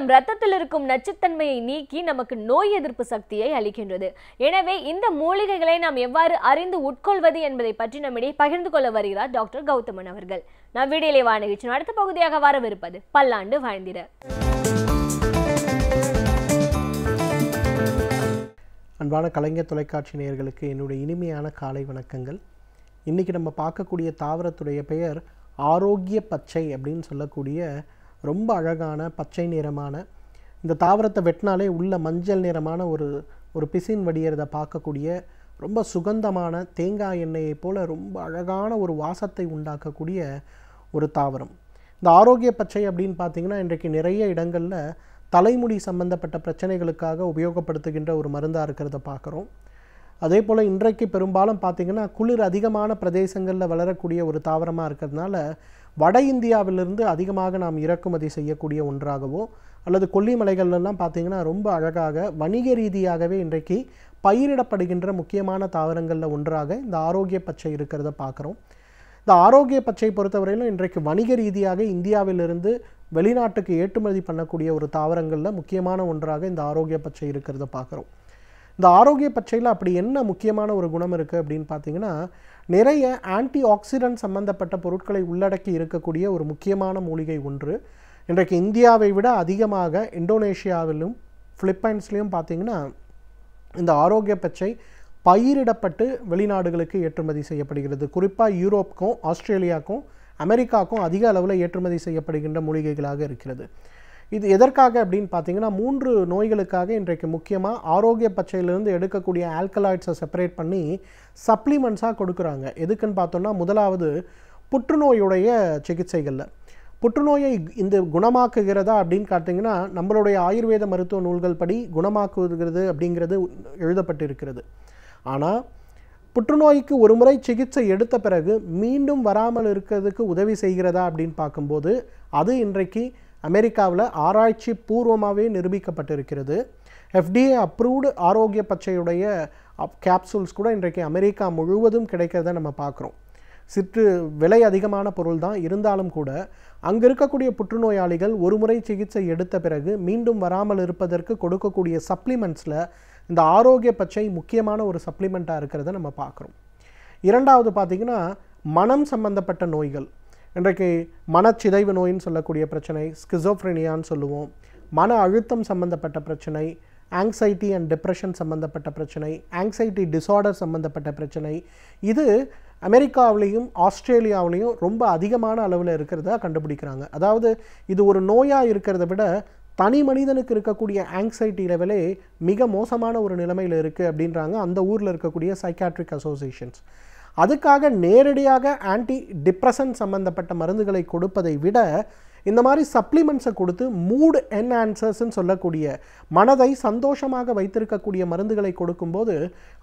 நம் இரத்தத்தில் இருக்கும் நச்சுத்தன்மையை நீக்கி நமக்கு நோய் எதிர்ப்பு சக்தியை அளிக்கின்றது. எனவே இந்த மூலிகைகளை நாம் எவ்வாறு அறிந்து உட்கொள்வது என்பதை பற்றி நம்மிடையே பகிர்ந்து கொள்ள வருகிறார் டாக்டர் கௌதமன் அவர்கள். நம் வீடியோலை வா நிகழ்ச்சியின் அடுத்த பகுதியாக வரவிருப்பது பல்லாண்டு வாழ்ந்திட. அன்பான கலைஞர் தொலைக்காட்சி நேயர்களுக்கு என்னுடைய இனிமையான காலை வணக்கங்கள். இன்றைக்கி நம்ம பார்க்கக்கூடிய தாவரத்துடைய பெயர் ஆரோக்கிய பச்சை அப்படின்னு சொல்லக்கூடிய ரொம்ப அழகான பச்சை நிறமான இந்த தாவரத்தை வெட்டினாலே உள்ள மஞ்சள் நிறமான ஒரு பிசின் வடிகிறத பார்க்கக்கூடிய ரொம்ப சுகந்தமான தேங்காய் எண்ணெயை போல் ரொம்ப அழகான ஒரு வாசத்தை உண்டாக்கக்கூடிய ஒரு தாவரம். இந்த ஆரோக்கிய பச்சை அப்படின்னு பார்த்திங்கன்னா இன்றைக்கு நிறைய இடங்களில் தலைமுடி சம்பந்தப்பட்ட பிரச்சனைகளுக்காக உபயோகப்படுத்துகின்ற ஒரு மருந்தாக இருக்கிறத பார்க்குறோம். அதே போல் இன்றைக்கு பெரும்பாலும் பார்த்திங்கன்னா குளிர் அதிகமான பிரதேசங்களில் வளரக்கூடிய ஒரு தாவரமாக இருக்கிறதுனால வட இந்தியாவிலிருந்து அதிகமாக நாம் இறக்குமதி செய்யக்கூடிய ஒன்றாகவோ அல்லது கொல்லிமலைகள்லாம் பார்த்திங்கன்னா ரொம்ப அழகாக வணிக ரீதியாகவே இன்றைக்கு பயிரிடப்படுகின்ற முக்கியமான தாவரங்களில் ஒன்றாக இந்த ஆரோக்கிய பச்சை இருக்கிறத பார்க்குறோம். இந்த ஆரோக்கிய பச்சை பொறுத்தவரையிலும் இன்றைக்கு வணிக ரீதியாக இந்தியாவிலிருந்து வெளிநாட்டுக்கு ஏற்றுமதி பண்ணக்கூடிய ஒரு தாவரங்களில் முக்கியமான ஒன்றாக இந்த ஆரோக்கிய பச்சை இருக்கிறத பார்க்குறோம். இந்த ஆரோக்கிய பச்சையில் அப்படி என்ன முக்கியமான ஒரு குணம் இருக்குது அப்படின்னு பார்த்தீங்கன்னா நிறைய ஆன்டி ஆக்சிடென்ட் சம்பந்தப்பட்ட பொருட்களை உள்ளடக்கி இருக்கக்கூடிய ஒரு முக்கியமான மூலிகை ஒன்று. இன்றைக்கு இந்தியாவை விட அதிகமாக இந்தோனேஷியாவிலும் பிலிப்பைன்ஸ்லேயும் பார்த்திங்கன்னா இந்த ஆரோக்கிய பச்சை பயிரிடப்பட்டு வெளிநாடுகளுக்கு ஏற்றுமதி செய்யப்படுகிறது. குறிப்பாக யூரோப்புக்கும் ஆஸ்திரேலியாவுக்கும் அமெரிக்காவுக்கும் அதிக அளவில் ஏற்றுமதி செய்யப்படுகின்ற மூலிகைகளாக இருக்கிறது. இது எதற்காக அப்படின்னு பார்த்தீங்கன்னா 3 நோய்களுக்காக இன்றைக்கு முக்கியமாக ஆரோக்கிய பச்சையிலிருந்து எடுக்கக்கூடிய ஆல்கலாய்ட்ஸை செப்பரேட் பண்ணி சப்ளிமெண்ட்ஸாக கொடுக்குறாங்க. எதுக்குன்னு பார்த்தோம்னா முதலாவது புற்றுநோயுடைய சிகிச்சைகளில் புற்றுநோயை இந்த குணமாக்குகிறதா அப்படின்னு பார்த்தீங்கன்னா நம்மளுடைய ஆயுர்வேத மருத்துவ நூல்கள் படி குணமாக்குகிறது அப்படிங்கிறது எழுதப்பட்டிருக்கிறது. ஆனால் புற்றுநோய்க்கு ஒரு முறை சிகிச்சை எடுத்த பிறகு மீண்டும் வராமல் இருக்கிறதுக்கு உதவி செய்கிறதா அப்படின்னு பார்க்கும்போது அது இன்றைக்கு அமெரிக்காவில் ஆராய்ச்சி பூர்வமாகவே நிரூபிக்கப்பட்டிருக்கிறது. FDA அப்ரூவ்டு ஆரோக்கிய பச்சையுடைய கேப்சூல்ஸ் கூட இன்றைக்கு அமெரிக்கா முழுவதும் கிடைக்கிறத நம்ம பார்க்குறோம். சிற்று விலை அதிகமான பொருள் தான் இருந்தாலும் கூட அங்கே இருக்கக்கூடிய புற்றுநோயாளிகள் ஒரு முறை சிகிச்சை எடுத்த பிறகு மீண்டும் வராமல் இருப்பதற்கு கொடுக்கக்கூடிய சப்ளிமெண்ட்ஸில் இந்த ஆரோக்கிய பச்சை முக்கியமான ஒரு சப்ளிமெண்ட்டாக இருக்கிறத நம்ம பார்க்குறோம். இரண்டாவது பார்த்திங்கன்னா மனம் சம்பந்தப்பட்ட நோய்கள். இன்றைக்கு மனச்சிதைவு நோயின்னு சொல்லக்கூடிய பிரச்சனை, ஸ்கிசோஃப்ரெனியான்னு சொல்லுவோம், மன அழுத்தம் சம்பந்தப்பட்ட பிரச்சனை, ஆங்ஸைட்டி அண்ட் டிப்ரெஷன் சம்பந்தப்பட்ட பிரச்சனை, ஆங்ஸைட்டி டிஸார்டர் சம்பந்தப்பட்ட பிரச்சனை, இது அமெரிக்காவிலையும் ஆஸ்திரேலியாவிலையும் ரொம்ப அதிகமான அளவில் இருக்கிறதா கண்டுபிடிக்கிறாங்க. அதாவது இது ஒரு நோயாக இருக்கிறத விட தனி மனிதனுக்கு இருக்கக்கூடிய ஆங்ஸைட்டி லெவலே மிக மோசமான ஒரு நிலைமையில் இருக்குது அப்படின்றாங்க அந்த ஊரில் இருக்கக்கூடிய சைக்காட்ரிக் அசோசியேஷன்ஸ். அதுக்காக நேரடியாக ஆன்டி டிப்ரெஷன் சம்பந்தப்பட்ட மருந்துகளை கொடுப்பதை விட இந்த மாதிரி சப்ளிமெண்ட்ஸை கொடுத்து மூட் என்ஹான்சர்ஸ்ன்னு சொல்லக்கூடிய மனதை சந்தோஷமாக வைத்திருக்கக்கூடிய மருந்துகளை கொடுக்கும்போது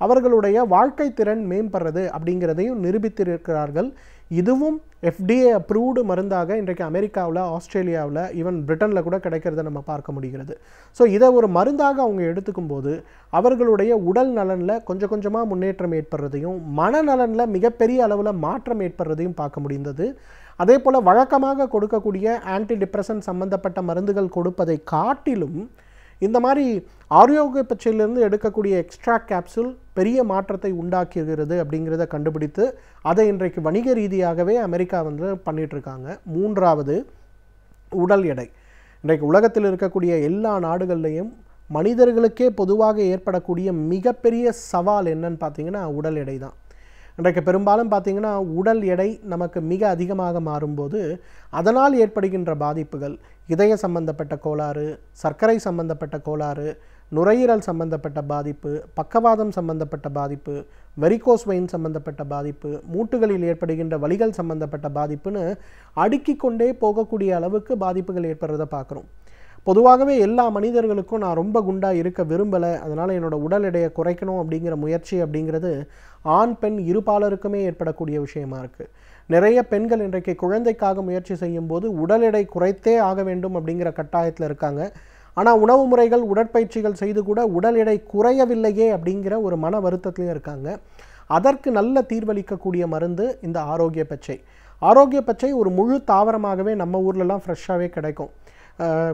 அவர்களுடைய வாழ்க்கை திறன் மேம்படுறது அப்படிங்கிறதையும் நிரூபித்திருக்கிறார்கள். இதுவும் FDA அப்ரூவ்டு மருந்தாக இன்றைக்கு அமெரிக்காவில், ஆஸ்திரேலியாவில், ஈவன் பிரிட்டனில் கூட கிடைக்கிறத நம்ம பார்க்க முடிகிறது. ஸோ இதை ஒரு மருந்தாக அவங்க எடுத்துக்கும் போது அவர்களுடைய உடல் நலனில் கொஞ்சம் கொஞ்சமாக முன்னேற்றம் ஏற்படுறதையும் மனநலனில் மிகப்பெரிய அளவில் மாற்றம் ஏற்படுறதையும் பார்க்க முடிந்தது. அதே போல் வழக்கமாக கொடுக்கக்கூடிய ஆன்டி டிப்ரெஷன் சம்பந்தப்பட்ட மருந்துகள் கொடுப்பதை காட்டிலும் இந்த மாதிரி ஆரோக்கிய பச்சையிலிருந்து எடுக்கக்கூடிய எக்ஸ்ட்ரா கேப்சூல் பெரிய மாற்றத்தை உண்டாக்குகிறது அப்படிங்கிறத கண்டுபிடித்து அதை இன்றைக்கு வணிக ரீதியாகவே அமெரிக்கா பண்ணிகிட்ருக்காங்க. மூன்றாவது உடல் எடை. இன்றைக்கு உலகத்தில் இருக்கக்கூடிய எல்லா நாடுகள்லையும் மனிதர்களுக்கே பொதுவாக ஏற்படக்கூடிய மிகப்பெரிய சவால் என்னன்னு பார்த்தீங்கன்னா உடல் எடை தான். இன்றைக்கு பெரும்பாலும் பார்த்திங்கன்னா உடல் எடை நமக்கு மிக அதிகமாக மாறும்போது அதனால் ஏற்படுகின்ற பாதிப்புகள் இதய சம்பந்தப்பட்ட கோளாறு, சர்க்கரை சம்பந்தப்பட்ட கோளாறு, நுரையீரல் சம்பந்தப்பட்ட பாதிப்பு, பக்கவாதம் சம்பந்தப்பட்ட பாதிப்பு, வெரிகோஸ் வெயின் சம்பந்தப்பட்ட பாதிப்பு, மூட்டுகளில் ஏற்படுகின்ற வலிகள் சம்பந்தப்பட்ட பாதிப்புன்னு அடுக்கிக் கொண்டே போகக்கூடிய அளவுக்கு பாதிப்புகள் ஏற்படுறதை பார்க்குறோம். பொதுவாகவே எல்லா மனிதர்களுக்கும் நான் ரொம்ப குண்டாக இருக்க விரும்பலை, அதனால் என்னோடய உடல் எடையை குறைக்கணும் அப்படிங்கிற முயற்சி அப்படிங்கிறது ஆண் பெண் இருபாலருக்குமே ஏற்படக்கூடிய விஷயமா இருக்குது. நிறைய பெண்கள் இன்றைக்கு குழந்தைக்காக முயற்சி செய்யும் போது உடல் எடை குறைத்தே ஆக வேண்டும் அப்படிங்கிற கட்டாயத்தில் இருக்காங்க. ஆனால் உணவு முறைகள் உடற்பயிற்சிகள் செய்து கூட உடல் எடை குறையவில்லையே அப்படிங்கிற ஒரு மன வருத்தத்திலையும் இருக்காங்க. அதற்கு நல்ல தீர்வளிக்கக்கூடிய மருந்து இந்த ஆரோக்கிய பச்சை. ஆரோக்கிய பச்சை ஒரு முழு தாவரமாகவே நம்ம ஊர்லலாம் ஃப்ரெஷ்ஷாகவே கிடைக்கும்.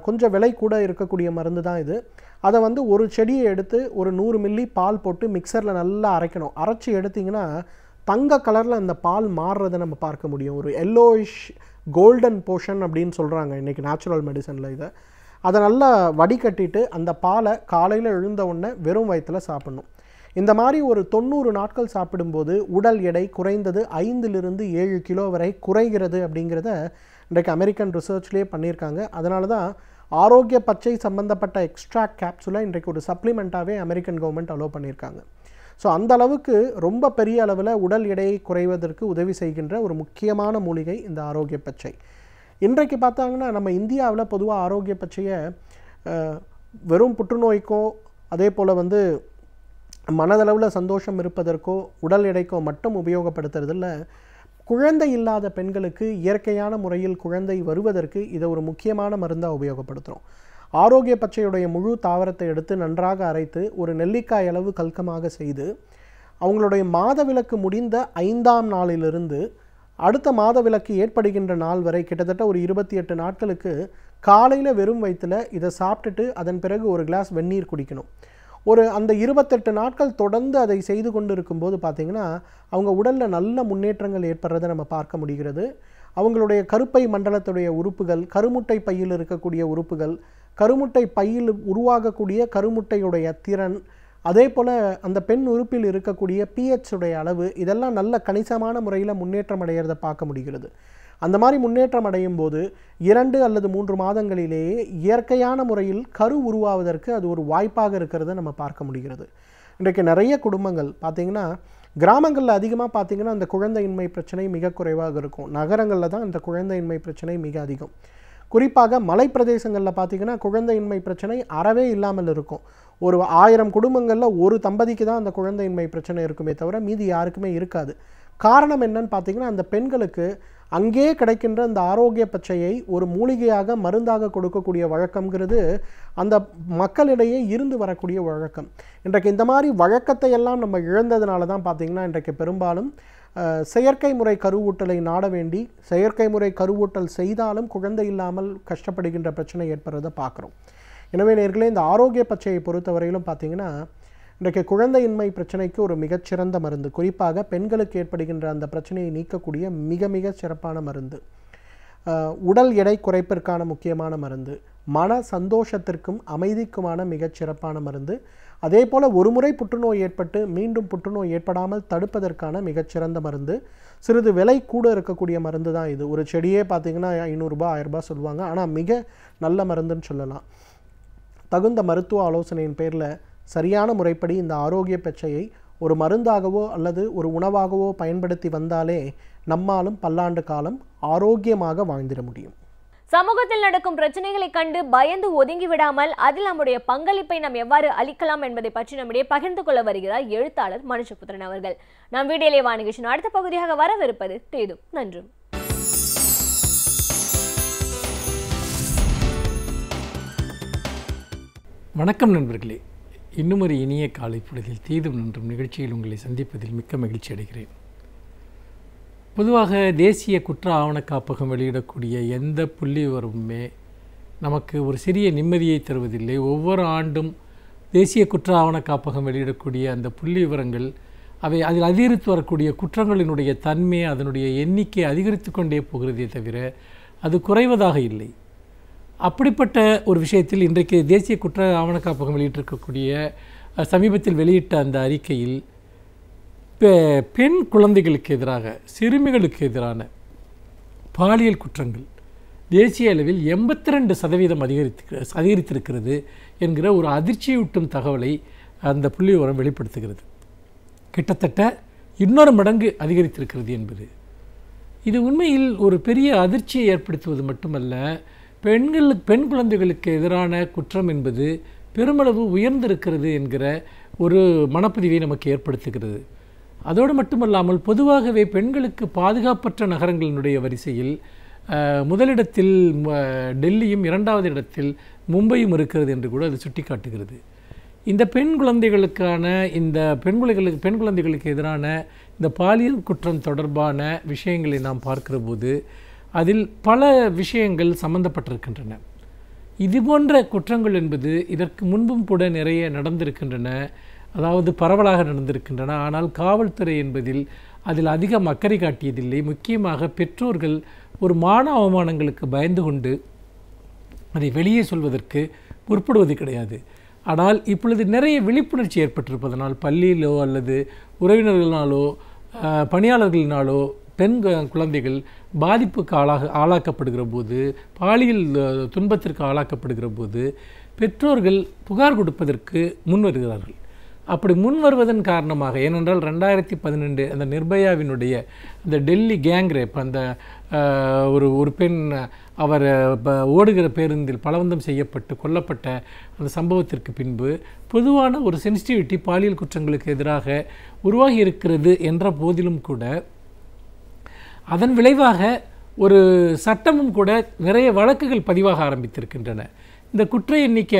கொஞ்சம் விலை கூட இருக்கக்கூடிய மருந்து தான் இது. அதை வந்து ஒரு செடியை எடுத்து ஒரு 100 மில்லி பால் போட்டு மிக்சரில் நல்லா அரைக்கணும். அரைச்சி எடுத்திங்கன்னா தங்க கலரில் அந்த பால் மாறுறதை நம்ம பார்க்க முடியும். ஒரு எல்லோயிஷ் கோல்டன் போர்ஷன் அப்படின்னு சொல்கிறாங்க இன்றைக்கி நேச்சுரல் மெடிசனில் இதை. அதை நல்லா வடிகட்டிட்டு அந்த பாலை காலையில் எழுந்த உடனே வெறும் வயிற்றில் சாப்பிடணும். இந்த மாதிரி ஒரு 90 நாட்கள் சாப்பிடும்போது உடல் எடை குறைந்தது 5லிருந்து 7 கிலோ வரை குறைகிறது அப்படிங்கிறத இன்றைக்கு அமெரிக்கன் ரிசர்ச்லேயே பண்ணியிருக்காங்க. அதனால தான் ஆரோக்கிய பச்சை சம்பந்தப்பட்ட எக்ஸ்ட்ராக்ட் கேப்சூலை இன்றைக்கு ஒரு சப்ளிமெண்ட்டாகவே அமெரிக்கன் கவர்மெண்ட் அலோவ் பண்ணியிருக்காங்க. ஸோ அந்த அளவுக்கு ரொம்ப பெரிய அளவில் உடல் எடையை குறைவதற்கு உதவி செய்கின்ற ஒரு முக்கியமான மூலிகை இந்த ஆரோக்கிய பச்சை. இன்றைக்கு பார்த்தாங்கன்னா நம்ம இந்தியாவில் பொதுவாக ஆரோக்கிய பச்சையை வெறும் புற்றுநோய்க்கோ அதே போல் வந்து மனதளவில் சந்தோஷம் இருப்பதற்கோ உடல் எடைக்கோ மட்டும் உபயோகப்படுத்துறதில்ல, குழந்தை இல்லாத பெண்களுக்கு இயற்கையான முறையில் குழந்தை வருவதற்கு இதை ஒரு முக்கியமான மருந்தாக உபயோகப்படுத்துகிறோம். ஆரோக்கிய பச்சையுடைய முழு தாவரத்தை எடுத்து நன்றாக அரைத்து ஒரு நெல்லிக்காய் அளவு கல்கமாக செய்து அவங்களுடைய மாதவிலக்கு முடிந்த 5ஆம் நாளிலிருந்து அடுத்த மாதவிலக்கு ஏற்படுகின்ற நாள் வரை கிட்டத்தட்ட ஒரு 28 நாட்களுக்கு காலையில் வெறும் வயிற்றில் இதை சாப்பிட்டுட்டு அதன் பிறகு ஒரு கிளாஸ் வெந்நீர் குடிக்கணும். அந்த 28 நாட்கள் தொடர்ந்து அதை செய்து கொண்டு இருக்கும்போது பார்த்திங்கன்னா அவங்க உடலில் நல்ல முன்னேற்றங்கள் ஏற்படுறதை நம்ம பார்க்க முடிகிறது. அவங்களுடைய கருப்பை மண்டலத்துடைய உறுப்புகள், கருமுட்டை பையில் இருக்கக்கூடிய உறுப்புகள், கருமுட்டை பையில் உருவாகக்கூடிய கருமுட்டையுடைய திறன், அதே போல் அந்த பெண் உறுப்பில் இருக்கக்கூடிய pH உடைய அளவு, இதெல்லாம் நல்ல கணிசமான முறையில் முன்னேற்றம் அடைகிறத பார்க்க முடிகிறது. அந்த மாதிரி முன்னேற்றம் அடையும் போது 2 அல்லது 3 மாதங்களிலேயே இயற்கையான முறையில் கரு உருவாவதற்கு அது ஒரு வாய்ப்பாக இருக்கிறத நம்ம பார்க்க முடிகிறது. இன்றைக்கு நிறைய குடும்பங்கள் பார்த்திங்கன்னா கிராமங்களில் அதிகமாக பார்த்திங்கன்னா அந்த குழந்தையின்மை பிரச்சனை மிக குறைவாக இருக்கும். நகரங்களில் தான் இந்த குழந்தையின்மை பிரச்சனை மிக அதிகம். குறிப்பாக மலை பிரதேசங்களில் பார்த்திங்கன்னா குழந்தையின்மை பிரச்சனை அறவே இல்லாமல் இருக்கும். ஒரு 1000 குடும்பங்களில் ஒரு தம்பதிக்கு தான் அந்த குழந்தையின்மை பிரச்சனை இருக்குமே தவிர மீதி யாருக்குமே இருக்காது. காரணம் என்னன்னு பார்த்திங்கன்னா அந்த பெண்களுக்கு அங்கே கிடைக்கின்ற அந்த ஆரோக்கிய பச்சையை ஒரு மூலிகையாக மருந்தாக கொடுக்கக்கூடிய வழக்கம்ங்கிறது அந்த மக்களிடையே இருந்து வரக்கூடிய வழக்கம். இன்றைக்கு இந்த மாதிரி வழக்கத்தை எல்லாம் நம்ம இழந்ததுனால தான் பார்த்திங்கன்னா இன்றைக்கு பெரும்பாலும் செயற்கை முறை கருவூட்டலை நாட வேண்டி செயற்கை முறை கருவூட்டல் செய்தாலும் குழந்தை இல்லாமல் கஷ்டப்படுகின்ற பிரச்சனை ஏற்படுறதை பார்க்குறோம். எனவே நேர்களே, இந்த ஆரோக்கிய பச்சையை பொறுத்தவரையிலும் பார்த்திங்கன்னா இன்றைக்கு குழந்தையின்மை பிரச்சனைக்கு ஒரு மிகச்சிறந்த மருந்து, குறிப்பாக பெண்களுக்கு ஏற்படுகின்ற அந்த பிரச்சனையை நீக்கக்கூடிய மிக மிக சிறப்பான மருந்து, உடல் எடை குறைப்பிற்கான முக்கியமான மருந்து, மன சந்தோஷத்திற்கும் அமைதிக்குமான மிகச்சிறப்பான மருந்து, அதே போல் ஒரு முறை புற்றுநோய் ஏற்பட்டு மீண்டும் புற்றுநோய் ஏற்படாமல் தடுப்பதற்கான மிகச்சிறந்த மருந்து. சிறிது விலை கூட இருக்கக்கூடிய மருந்து தான் இது. ஒரு செடியே பார்த்திங்கன்னா 500 ரூபாய் 1000 ரூபாய் சொல்லுவாங்க. ஆனால் மிக நல்ல மருந்துன்னு சொல்லலாம். தகுந்த மருத்துவ ஆலோசனையின் பேரில் சரியான முறைப்படி இந்த ஆரோக்கிய பச்சையை ஒரு மருந்தாகவோ அல்லது ஒரு உணவாகவோ பயன்படுத்தி வந்தாலே நம்மாலும் பல்லாண்டு காலம் ஆரோக்கியமாக வாழ்ந்திட முடியும். சமூகத்தில் நடக்கும் பிரச்சனைகளை கண்டு பயந்து ஒதுங்கி விடாமல் அதில் நம்முடைய பங்களிப்பை நாம் எவ்வாறு அளிக்கலாம் என்பதை பற்றி நம்முடைய பகிர்ந்து கொள்ள வருகிறார் எழுத்தாளர் மனுஷபுத்திரன் அவர்கள். நம் வீடியோலே வானிகேஷன் அடுத்த பகுதியாக வரவிருப்பது தேதும் நன்றும். வணக்கம் நண்பர்களே, இன்னும் ஒரு இனிய காலை பொழுதில் தீதும் நன்றும் நிகழ்ச்சியில் உங்களை சந்திப்பதில் மிக்க மகிழ்ச்சி அடைகிறேன். பொதுவாக தேசிய குற்ற ஆவண காப்பகம் வெளியிடக்கூடிய எந்த புள்ளி விவரமுமே நமக்கு ஒரு சிறிய நிம்மதியை தருவதில்லை. ஒவ்வொரு ஆண்டும் தேசிய குற்ற ஆவண காப்பகம் வெளியிடக்கூடிய அந்த புள்ளி விவரங்கள் அதில் அதிகரித்து வரக்கூடிய குற்றங்களினுடைய தன்மை, அதனுடைய எண்ணிக்கை அதிகரித்து கொண்டே போகிறதே தவிர அது குறைவதாக இல்லை. அப்படிப்பட்ட ஒரு விஷயத்தில் இன்றைக்கு தேசிய குற்ற ஆவண காப்பகம் வெளியிட்டிருக்கக்கூடிய சமீபத்தில் வெளியிட்ட அந்த அறிக்கையில் பெண் குழந்தைகளுக்கு எதிராக, சிறுமிகளுக்கு எதிரான பாலியல் குற்றங்கள் தேசிய அளவில் 82% அதிகரித்திருக்கிறது என்கிற ஒரு அதிர்ச்சியூட்டும் தகவலை அந்த புள்ளி விவரம் வெளிப்படுத்துகிறது. கிட்டத்தட்ட 2 மடங்கு அதிகரித்திருக்கிறது என்பது இது உண்மையில் ஒரு பெரிய அதிர்ச்சியை ஏற்படுத்துவது மட்டுமல்ல, பெண் குழந்தைகளுக்கு எதிரான குற்றம் என்பது பெருமளவு உயர்ந்திருக்கிறது என்கிற ஒரு மனப்பதிவை நமக்கு ஏற்படுத்துகிறது. அதோடு மட்டுமல்லாமல் பொதுவாகவே பெண்களுக்கு பாதுகாப்பற்ற நகரங்களினுடைய வரிசையில் முதலிடத்தில் டெல்லியும் 2வது இடத்தில் மும்பையும் இருக்கிறது என்று கூட அது சுட்டி காட்டுகிறது. இந்த பெண் குழந்தைகளுக்கு எதிரான இந்த பாலியல் குற்றம் தொடர்பான விஷயங்களை நாம் பார்க்கிற போது அதில் பல விஷயங்கள் சம்பந்தப்பட்டிருக்கின்றன. இது போன்ற குற்றங்கள் என்பது இதற்கு முன்பும் கூட நிறைய நடந்திருக்கின்றன, அதாவது பரவலாக நடந்திருக்கின்றன. ஆனால் காவல்துறை என்பதில் அதில் அதிகம் அக்கறை காட்டியதில்லை. முக்கியமாக பெற்றோர்கள் ஒரு மான அவமானங்களுக்கு பயந்து கொண்டு அதை வெளியே சொல்வதற்கு முற்படுவது கிடையாது. ஆனால் இப்பொழுது நிறைய விழிப்புணர்ச்சி ஏற்பட்டிருப்பதனால் பள்ளியிலோ அல்லது உறவினர்களினாலோ பணியாளர்களினாலோ பெண் குழந்தைகள் பாதிப்புக்கு ஆளாக்கப்படுகிற போது, பாலியல் துன்பத்திற்கு ஆளாக்கப்படுகிற போது பெற்றோர்கள் புகார் கொடுப்பதற்கு முன் வருகிறார்கள். அப்படி முன் வருவதன் காரணமாக, ஏனென்றால் 2012 அந்த நிர்பயாவினுடைய அந்த டெல்லி கேங் ரேப், அந்த ஒரு பெண் அவர் ஓடுகிற பேருந்தில் பலவந்தம் செய்யப்பட்டு கொல்லப்பட்ட அந்த சம்பவத்திற்கு பின்பு பொதுவான ஒரு சென்சிட்டிவிட்டி பாலியல் குற்றங்களுக்கு எதிராக உருவாகி இருக்கிறது என்ற போதிலும் கூட அதன் விளைவாக ஒரு சட்டமும் கூட நிறைய வழக்குகள் பதிவாக ஆரம்பித்திருக்கின்றன. இந்த குற்ற எண்ணிக்கை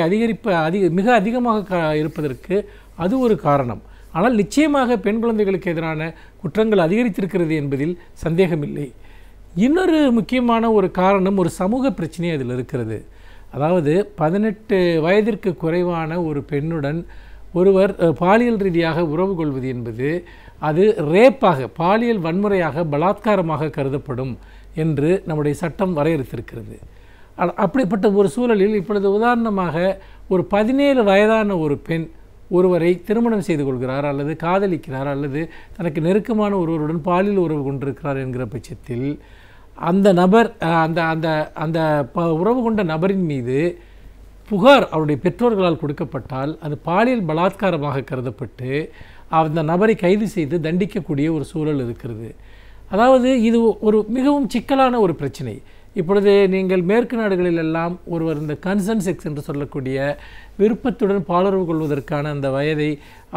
மிக அதிகமாக இருப்பதற்கு அது ஒரு காரணம். ஆனால் நிச்சயமாக பெண் குழந்தைகளுக்கு எதிரான குற்றங்கள் அதிகரித்திருக்கிறது என்பதில் சந்தேகமில்லை. இன்னொரு முக்கியமான ஒரு காரணம், ஒரு சமூக பிரச்சனை அதில் இருக்கிறது. அதாவது 18 வயதிற்கு குறைவான ஒரு பெண்ணுடன் ஒருவர் பாலியல் ரீதியாக உறவு கொள்வது என்பது அது ரேப்பாக, பாலியல் வன்முறையாக, பலாத்காரமாக கருதப்படும் என்று நம்முடைய சட்டம் வரையறுத்திருக்கிறது. அப்படிப்பட்ட ஒரு சூழலில் இப்பொழுது உதாரணமாக ஒரு 17 வயதான ஒரு பெண் ஒருவரை திருமணம் செய்து கொள்கிறார் அல்லது காதலிக்கிறார் அல்லது தனக்கு நெருக்கமான ஒருவருடன் பாலியல் உறவு கொண்டிருக்கிறார் என்கிற பட்சத்தில் அந்த நபர் அந்த உறவு கொண்ட நபரின் மீது புகார் அவருடைய பெற்றோர்களால் கொடுக்கப்பட்டால் அது பாலியல் பலாத்காரமாக கருதப்பட்டு அந்த நபரை கைது செய்து தண்டிக்கக்கூடிய ஒரு சூழல் இருக்கிறது. அதாவது இது ஒரு மிகவும் சிக்கலான ஒரு பிரச்சனை. இப்பொழுது நீங்கள் மேற்கு நாடுகளிலெல்லாம் ஒருவர் இந்த கன்சர்ன் செக்ஸ் என்று சொல்லக்கூடிய விருப்பத்துடன் பாலுறவு கொள்வதற்கான அந்த வயதை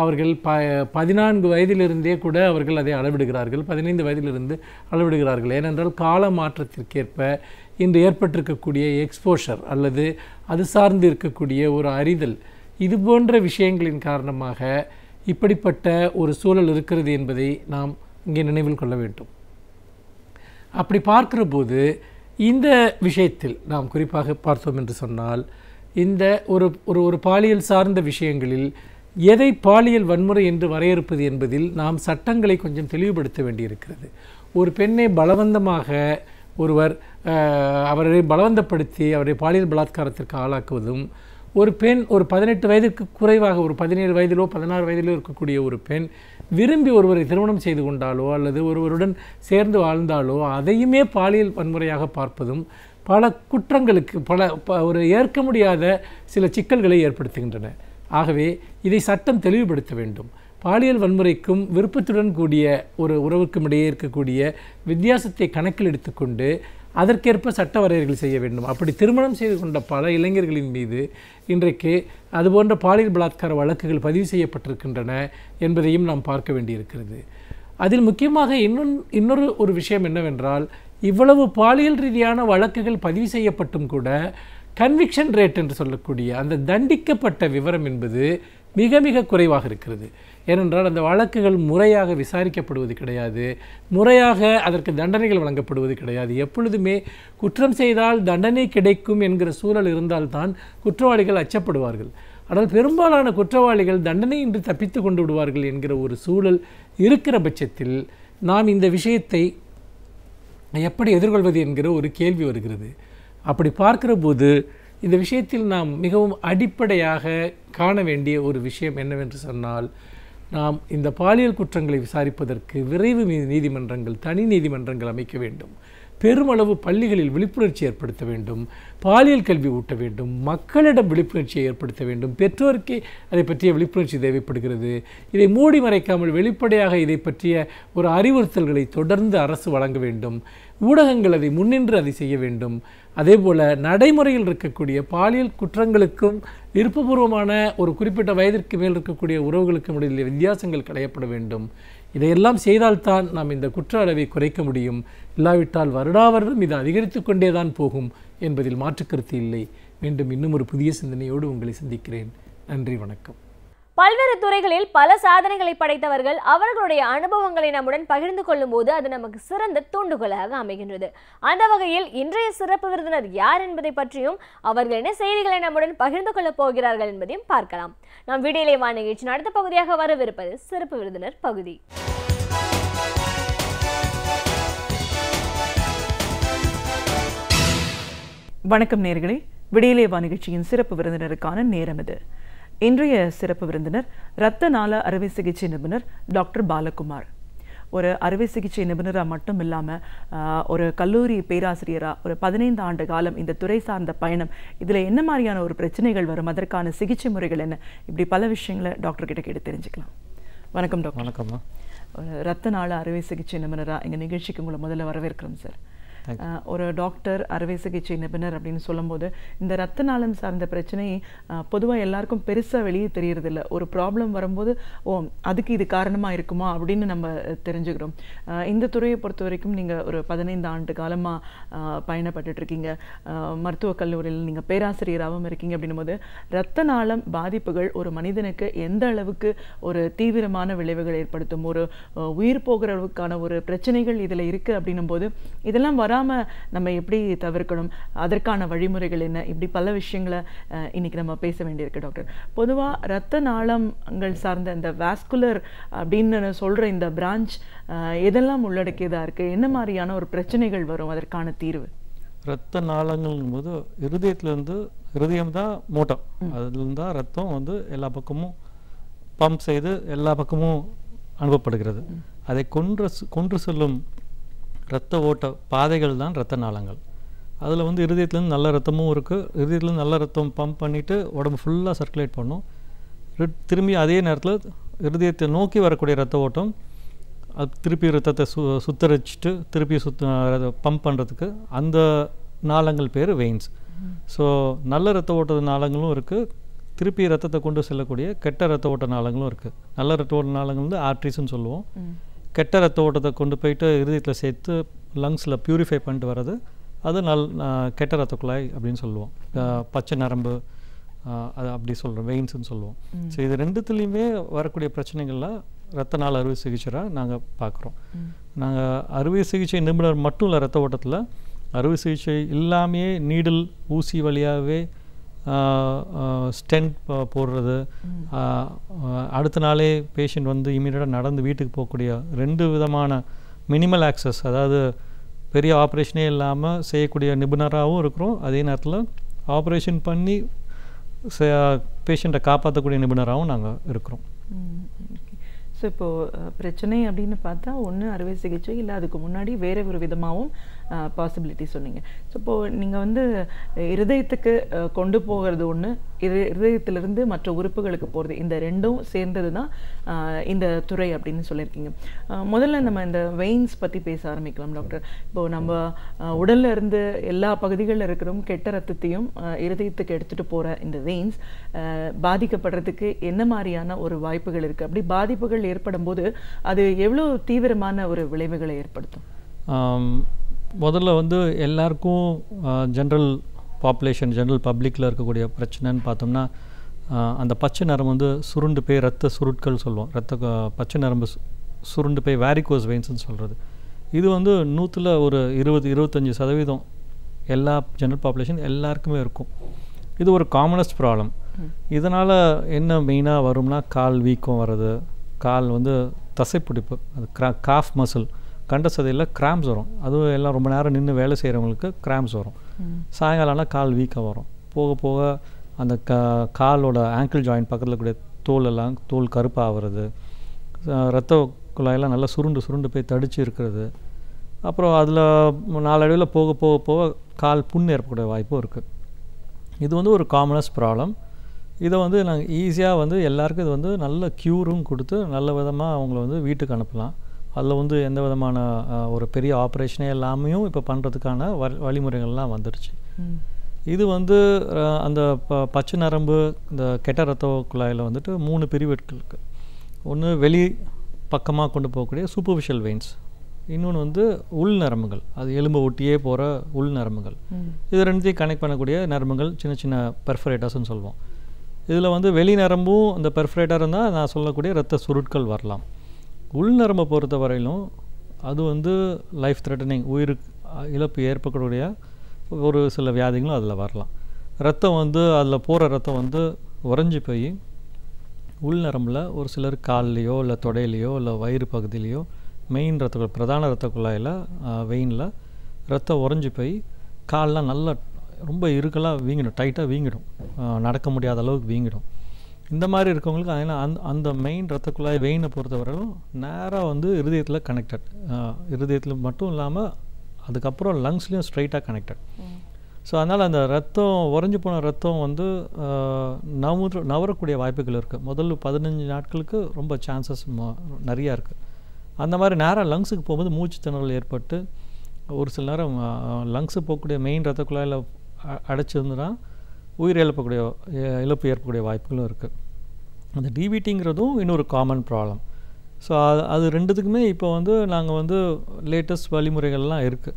அவர்கள் 14 வயதிலிருந்தே கூட அவர்கள் அதை அளவிடுகிறார்கள், 15 வயதிலிருந்து அளவிடுகிறார்கள். ஏனென்றால் கால மாற்றத்திற்கேற்ப இன்று ஏற்பட்டிருக்கக்கூடிய எக்ஸ்போஷர் அல்லது அது சார்ந்து இருக்கக்கூடிய ஒரு அறிதல், இது போன்ற விஷயங்களின் காரணமாக இப்படிப்பட்ட ஒரு சூழல் இருக்கிறது என்பதை நாம் இங்கே நினைவில் கொள்ள வேண்டும். அப்படி பார்க்கிற போது இந்த விஷயத்தில் நாம் குறிப்பாக பார்த்தோம் என்று சொன்னால், இந்த ஒரு பாலியல் சார்ந்த விஷயங்களில் எதை பாலியல் வன்முறை என்று வரையறுப்பது என்பதில் நாம் சட்டங்களை கொஞ்சம் தெளிவுபடுத்த வேண்டியிருக்கிறது. ஒரு பெண்ணை பலவந்தமாக ஒருவர் அவரை பலவந்தப்படுத்தி அவரை பாலியல் பலாத்காரத்திற்கு ஆளாக்குவதும், ஒரு பெண் ஒரு 18 வயதுக்கு குறைவாக ஒரு 17 வயதிலோ 16 வயதிலோ இருக்கக்கூடிய ஒரு பெண் விரும்பி ஒருவரை திருமணம் செய்து கொண்டாலோ அல்லது ஒருவருடன் சேர்ந்து வாழ்ந்தாலோ அதையுமே பாலியல் வன்முறையாக பார்ப்பதும் பல குற்றங்களுக்கு ஒரு ஏற்க முடியாத சில சிக்கல்களை ஏற்படுத்துகின்றன. ஆகவே இதை சட்டம் தெளிவுபடுத்த வேண்டும். பாலியல் வன்முறைக்கும் விருப்பத்துடன் கூடிய ஒரு உறவுக்கும் இடையே இருக்கக்கூடிய வித்தியாசத்தை கணக்கில் எடுத்துக்கொண்டு அதற்கேற்ப சட்ட வரையறைகள் செய்ய வேண்டும். அப்படி திருமணம் செய்து கொண்ட பல இளைஞர்களின் மீது இன்றைக்கு அதுபோன்ற பாலியல் பலாத்கார வழக்குகள் பதிவு செய்யப்பட்டிருக்கின்றன என்பதையும் நாம் பார்க்க வேண்டியிருக்கிறது. அதில் முக்கியமாக இன்னொரு ஒரு விஷயம் என்னவென்றால், இவ்வளவு பாலியல் ரீதியான வழக்குகள் பதிவு செய்யப்பட்டும் கூட கன்விக்ஷன் ரேட் என்று சொல்லக்கூடிய அந்த தண்டிக்கப்பட்ட விவரம் என்பது மிக மிக குறைவாக இருக்கிறது. ஏனென்றால் அந்த வழக்குகள் முறையாக விசாரிக்கப்படுவது கிடையாது, முறையாக அதற்கு தண்டனைகள் வழங்கப்படுவது கிடையாது. எப்பொழுதுமே குற்றம் செய்தால் தண்டனை கிடைக்கும் என்கிற சூழல் இருந்தால்தான் குற்றவாளிகள் அச்சப்படுவார்கள். ஆனால் பெரும்பாலான குற்றவாளிகள் தண்டனையின்றி தப்பித்து கொண்டு விடுவார்கள் என்கிற ஒரு சூழல் இருக்கிற பட்சத்தில் நாம் இந்த விஷயத்தை எப்படி எதிர்கொள்வது என்கிற ஒரு கேள்வி வருகிறது. அப்படி பார்க்கிற போது இந்த விஷயத்தில் நாம் மிகவும் அடிப்படையாக காண வேண்டிய ஒரு விஷயம் என்னவென்று சொன்னால், நாம் இந்த பாலியல் குற்றங்களை விசாரிப்பதற்கு விரைவு நீதிமன்றங்கள், தனி நீதிமன்றங்கள் அமைக்க வேண்டும். பெருமளவு பள்ளிகளில் விழிப்புணர்ச்சி ஏற்படுத்த வேண்டும், பாலியல் கல்வி ஊட்ட வேண்டும், மக்களிடம் விழிப்புணர்ச்சியை ஏற்படுத்த வேண்டும். பெற்றோருக்கே அதை பற்றிய விழிப்புணர்ச்சி தேவைப்படுகிறது. இதை மூடி மறைக்காமல் வெளிப்படையாக இதை பற்றிய ஒரு அறிவுறுத்தல்களை தொடர்ந்து அரசு வழங்க வேண்டும். ஊடகங்கள் அதை முன்னின்று அதை செய்ய வேண்டும். அதே போல் நடைமுறையில் இருக்கக்கூடிய பாலியல் குற்றங்களுக்கும் விருப்பபூர்வமான ஒரு குறிப்பிட்ட வயதிற்கு மேல் இருக்கக்கூடிய உறவுகளுக்கும் இடையில் வித்தியாசங்கள் களையப்பட வேண்டும். இதையெல்லாம் செய்தால்தான் நாம் இந்த குற்ற அளவை குறைக்க முடியும். இல்லாவிட்டால் வருடாவருடம் இது அதிகரித்து கொண்டே தான் போகும் என்பதில் மாற்றுக்கருத்து இல்லை. மீண்டும் இன்னும் ஒரு புதிய சிந்தனையோடு உங்களை சந்திக்கிறேன். நன்றி, வணக்கம். பல்வேறு துறைகளில் பல சாதனைகளை படைத்தவர்கள் அவர்களுடைய அனுபவங்களை நம்முடன் பகிர்ந்து கொள்ளும் போது அது நமக்கு சிறந்த தூண்டுகோலாக அமைகின்றது. அந்த வகையில் இன்றைய சிறப்பு விருந்தினர் யார் என்பதை பற்றியும் அவர்கள் என்ன செய்திகளை நம்முடன் பகிர்ந்து கொள்ளப் போகிறார்கள் என்பதையும் பார்க்கலாம். நாம் விடியலை வா நிகழ்ச்சி அடுத்த பகுதியாக வரவிருப்பது சிறப்பு விருந்தினர் பகுதி. வணக்கம் நேயர்களே, விடியலை வா நிகழ்ச்சியின் சிறப்பு விருந்தினருக்கான நேரம் இது. இன்றைய சிறப்பு விருந்தினர் இரத்த நாள அறுவை சிகிச்சை நிபுணர் டாக்டர் பாலகுமார். ஒரு அறுவை சிகிச்சை நிபுணராக மட்டும் இல்லாமல் ஒரு கல்லூரி பேராசிரியராக ஒரு 15 ஆண்டு காலம் இந்த துறை சார்ந்த பயணம், இதில் என்ன மாதிரியான ஒரு பிரச்சனைகள் வரும், அதற்கான சிகிச்சை முறைகள் என்ன, இப்படி பல விஷயங்களை டாக்டர் கிட்ட கேட்டு தெரிஞ்சுக்கலாம். வணக்கம் டாக்டர். வணக்கம்மா. ஒரு இரத்த நாள அறுவை சிகிச்சை நிபுணராக எங்கள் நிகழ்ச்சிக்கு உங்களை முதல்ல வரவேற்கிறோம் சார். ஒரு டாக்டர் அறுவை சிகிச்சை நிபுணர் அப்படின்னு சொல்லும்போது இந்த இரத்த நாளம் சார்ந்த பிரச்சனை பொதுவாக எல்லாருக்கும் பெருசாக வெளியே தெரியறதில்ல. ஒரு ப்ராப்ளம் வரும்போது அதுக்கு இது காரணமாக இருக்குமா அப்படின்னு நம்ம தெரிஞ்சுக்கிறோம். இந்த துறையை பொறுத்த வரைக்கும் நீங்கள் ஒரு 15 ஆண்டு காலமாக பயணப்பட்டுருக்கீங்க. மருத்துவக் கல்லூரியில் நீங்கள் பேராசிரியராகவும் இருக்கீங்க. அப்படின்னும் போது இரத்த நாளம் பாதிப்புகள் ஒரு மனிதனுக்கு எந்த அளவுக்கு ஒரு தீவிரமான விளைவுகள் ஏற்படுத்தும், ஒரு உயிர் போகிற அளவுக்கான ஒரு பிரச்சனைகள் இதில் இருக்குது அப்படின்னும் போது இதெல்லாம் நம்ம எப்படி தவிர்க்கணும், அதற்கான வழிமுறைகள் என்ன, இப்படி பல விஷயங்களை இன்னைக்கு நம்ம பேச வேண்டியிருக்கு டாக்டர். பொதுவாக இரத்த நாளங்கள் சார்ந்த இந்த வாஸ்குலர் அப்படின்னு சொல்ற இந்த பிரான்ச் எதெல்லாம் உள்ளடக்கியதா இருக்கு, என்ன மாதிரியான ஒரு பிரச்சனைகள் வரும், அதற்கான தீர்வு? இரத்த நாளங்கள்ங்கும் போது இருதயம் தான் மூட்டம், அதுலேருந்து தான் ரத்தம் வந்து எல்லா பக்கமும் பம்ப் செய்து எல்லா பக்கமும் அனுப்பப்படுகிறது. அதை கொன்று செல்லும் இரத்த ஓட்ட பாதைகள் தான் இரத்த நாளங்கள். அதில் வந்து இருதயத்துலேருந்து நல்ல ரத்தமும் இருக்குது. இருதயத்துலேருந்து நல்ல ரத்தம் பம்ப் பண்ணிவிட்டு உடம்பு ஃபுல்லாக சர்க்குலேட் பண்ணும். திரும்பி அதே நேரத்தில் இருதயத்தை நோக்கி வரக்கூடிய ரத்த ஓட்டம் அது திருப்பி ரத்தத்தை சுத்தரிச்சுட்டு திருப்பி பம்ப் பண்ணுறதுக்கு அந்த நாளங்கள் பேர் வெயின்ஸ். ஸோ நல்ல ரத்த ஓட்ட நாளங்களும் இருக்குது, திருப்பி ரத்தத்தை கொண்டு செல்லக்கூடிய கெட்ட ரத்த ஓட்ட நாளங்களும் இருக்குது. நல்ல ரத்த ஓட்ட நாளங்கள் வந்து ஆர்ட்ரிஸ்ன்னு சொல்லுவோம். கெட்ட ரத்த ஓட்டத்தை கொண்டு போயிட்டு இருதயத்தில் சேர்த்து லங்ஸில் ப்யூரிஃபை பண்ணிட்டு வர்றது அது கெட்ட ரத்த குழாய் அப்படின்னு சொல்லுவோம். பச்சை நரம்பு அது அப்படி சொல்கிறோம், வெயின்ஸ்ன்னு சொல்லுவோம். ஸோ இது ரெண்டுத்துலேயுமே வரக்கூடிய பிரச்சனைகள்லாம் இரத்த நாள அறுவை சிகிச்சையாக நாங்கள் பார்க்குறோம். நாங்கள் அறுவை சிகிச்சை நிபுணர் மட்டும் இல்லை, ரத்த ஓட்டத்தில் அறுவை சிகிச்சை இல்லாமையே நீடில் ஊசி வழியாகவே ஸ்டென்ட் போடுறது, அடுத்த நாளே பேஷண்ட் வந்து இமீடியட்டாக நடந்து வீட்டுக்கு போகக்கூடிய 2 விதமான மினிமல் ஆக்சஸ், அதாவது பெரிய ஆப்ரேஷனே இல்லாமல் செய்யக்கூடிய நிபுணராகவும் இருக்கிறோம். அதே நேரத்தில் ஆப்ரேஷன் பண்ணி பேஷண்ட்டை காப்பாற்றக்கூடிய நிபுணராகவும் நாங்கள் இருக்கிறோம். ஸோ இப்போது பிரச்சனை அப்படின்னு பார்த்தா ஒன்று அறுவை சிகிச்சை, இல்லை அதுக்கு முன்னாடி வேறு ஒரு விதமாகவும் பாசிபிலிட்டி சொன்னீங்க. ஸோ இப்போது நீங்கள் வந்து இருதயத்துக்கு கொண்டு போகிறது ஒன்று, இருதயத்திலிருந்து மற்ற உறுப்புகளுக்கு போகிறது, இந்த ரெண்டும் சேர்ந்தது தான் இந்த துறை அப்படின்னு சொல்லியிருக்கீங்க. முதல்ல நம்ம இந்த வெயின்ஸ் பற்றி பேச ஆரம்பிக்கலாம் டாக்டர். இப்போது நம்ம உடலில் இருந்து எல்லா பகுதிகளில் இருக்கிற கெட்ட ரத்தத்தையும் இருதயத்துக்கு எடுத்துகிட்டு போகிற இந்த வெயின்ஸ் பாதிக்கப்படுறதுக்கு என்ன மாதிரியான ஒரு வாய்ப்புகள் இருக்குது? அப்படி பாதிப்புகள் ஏற்படும் போது அது எவ்வளோ தீவிரமான ஒரு விளைவுகளை ஏற்படுத்தும்? முதல்ல வந்து எல்லாருக்கும் ஜென்ரல் பாப்புலேஷன், ஜென்ரல் பப்ளிக்கில் இருக்கக்கூடிய பிரச்சனைன்னு பார்த்தோம்னா அந்த பச்சை நரம்பு வந்து சுருண்டு போய் ரத்த சுருட்கள் சொல்லுவோம். பச்சை நரம்பு சுருண்டு போய் வேரிகோஸ் வெயின்ஸ்னு சொல்கிறது. இது வந்து 100ல் ஒரு 20-25% எல்லா ஜென்ரல் பாப்புலேஷன் எல்லாருக்குமே இருக்கும். இது ஒரு காமனஸ்ட் ப்ராப்ளம். இதனால் என்ன மெயினாக வரும்னா கால் வீக்கம் வர்றது, கால் வந்து தசைப்பிடிப்பு, அது காஃப் மசில் கண்ட சதையில் கிராம்ஸ் வரும். அதுவும் எல்லாம் ரொம்ப நேரம் நின்று வேலை செய்கிறவங்களுக்கு கிராம்ஸ் வரும். சாயங்காலம்னா கால் வீக்கம் வரும். போக போக அந்த காலோட ஆங்கிள் ஜாயிண்ட் பக்கத்தில் கூடிய தோல் கருப்பாகிறது, ரத்த குழாயெல்லாம் நல்லா சுருண்டு போய் தடிச்சு இருக்கிறது. அப்புறம் அதில் நாளடைவில் போக போக போக கால் புண் ஏற்படக்கூடிய வாய்ப்பும் இருக்குது. இது வந்து ஒரு காமனஸ்ட் ப்ராப்ளம். இதை வந்து நாங்கள் ஈஸியாக வந்து எல்லாருக்கும் இது வந்து நல்ல க்யூரும் கொடுத்து நல்ல விதமாக அவங்கள வந்து வீட்டுக்கு அனுப்பலாம். அதில் வந்து எந்த விதமான ஒரு பெரிய ஆப்ரேஷனே எல்லாமையும் இப்போ பண்ணுறதுக்கான வழிமுறைகள்லாம் வந்துடுச்சு. இது வந்து அந்த பச்சை நரம்பு இந்த கெட்ட ரத்த குழாயில் வந்துட்டு 3 பிரிவுகள் இருக்குது. ஒன்று வெளி பக்கமாக கொண்டு போகக்கூடிய சூப்பர்ஃபிஷியல் வெயின்ஸ், இன்னொன்று வந்து உள் நரம்புகள், அது எலும்பை ஒட்டியே போகிற உள் நரம்புகள். இது ரெண்டுத்தையும் கனெக்ட் பண்ணக்கூடிய நரம்புகள் சின்ன சின்ன பெர்ஃபரேட்டர்ஸ்ன்னு சொல்லுவோம். இதில் வந்து வெளி நரம்பும் இந்த பெர்ஃபரேட்டாக இருந்தால் நான் சொல்லக்கூடிய இரத்த சுருட்கள் வரலாம். உள் நரம்பை பொறுத்த வரையிலும் அது வந்து லைஃப் த்ரெட்டனிங், உயிருக்கு இழப்பு ஏற்படக்கூடிய ஒரு சில வியாதிகளும் அதில் வரலாம். ரத்தம் வந்து அதில் போகிற ரத்தம் வந்து உறைஞ்சி போய் உள் நரம்பில் ஒரு சிலர் கால்லையோ இல்லை தொடையிலையோ இல்லை வயிறு பகுதியிலையோ மெயின் ரத்த பிரதான ரத்த குழாயில் வெயினில் ரத்தம் உறைஞ்சி போய் கால்லாம் நல்லா ரொம்ப இருக்கலாக வீங்கிடும், டைட்டாக வீங்கிடும், நடக்க முடியாத அளவுக்கு வீங்கிடும். இந்த மாதிரி இருக்கவங்களுக்கு அதனால் அந்த மெயின் ரத்த குழாய் வெயினை பொறுத்தவரையிலும் நேராக வந்து இருதயத்தில் கனெக்டட், இருதயத்தில் மட்டும் இல்லாமல் அதுக்கப்புறம் லங்ஸ்லேயும் ஸ்ட்ரைட்டாக கனெக்டட். ஸோ அதனால் அந்த ரத்தம் உறைஞ்சி போன ரத்தம் வந்து நவரக்கூடிய வாய்ப்புகள் இருக்குது. முதல்ல 15 நாட்களுக்கு ரொம்ப சான்சஸ் நிறையா இருக்குது. அந்த மாதிரி நேராக லங்ஸுக்கு போகும்போது மூச்சு திணறல் ஏற்பட்டு ஒரு சில நேரம் லங்ஸு போகக்கூடிய மெயின் ரத்த குழாயில் அடைச்சிருந்துன்னா உயிர் இழப்பு ஏற்படக்கூடிய வாய்ப்புகளும் இருக்குது. அந்த டிவிடிங்கிறதும் இன்னொரு காமன் ப்ராப்ளம். ஸோ அது ரெண்டுத்துக்குமே இப்போ வந்து நாங்கள் வந்து லேட்டஸ்ட் வழிமுறைகள்லாம் இருக்குது.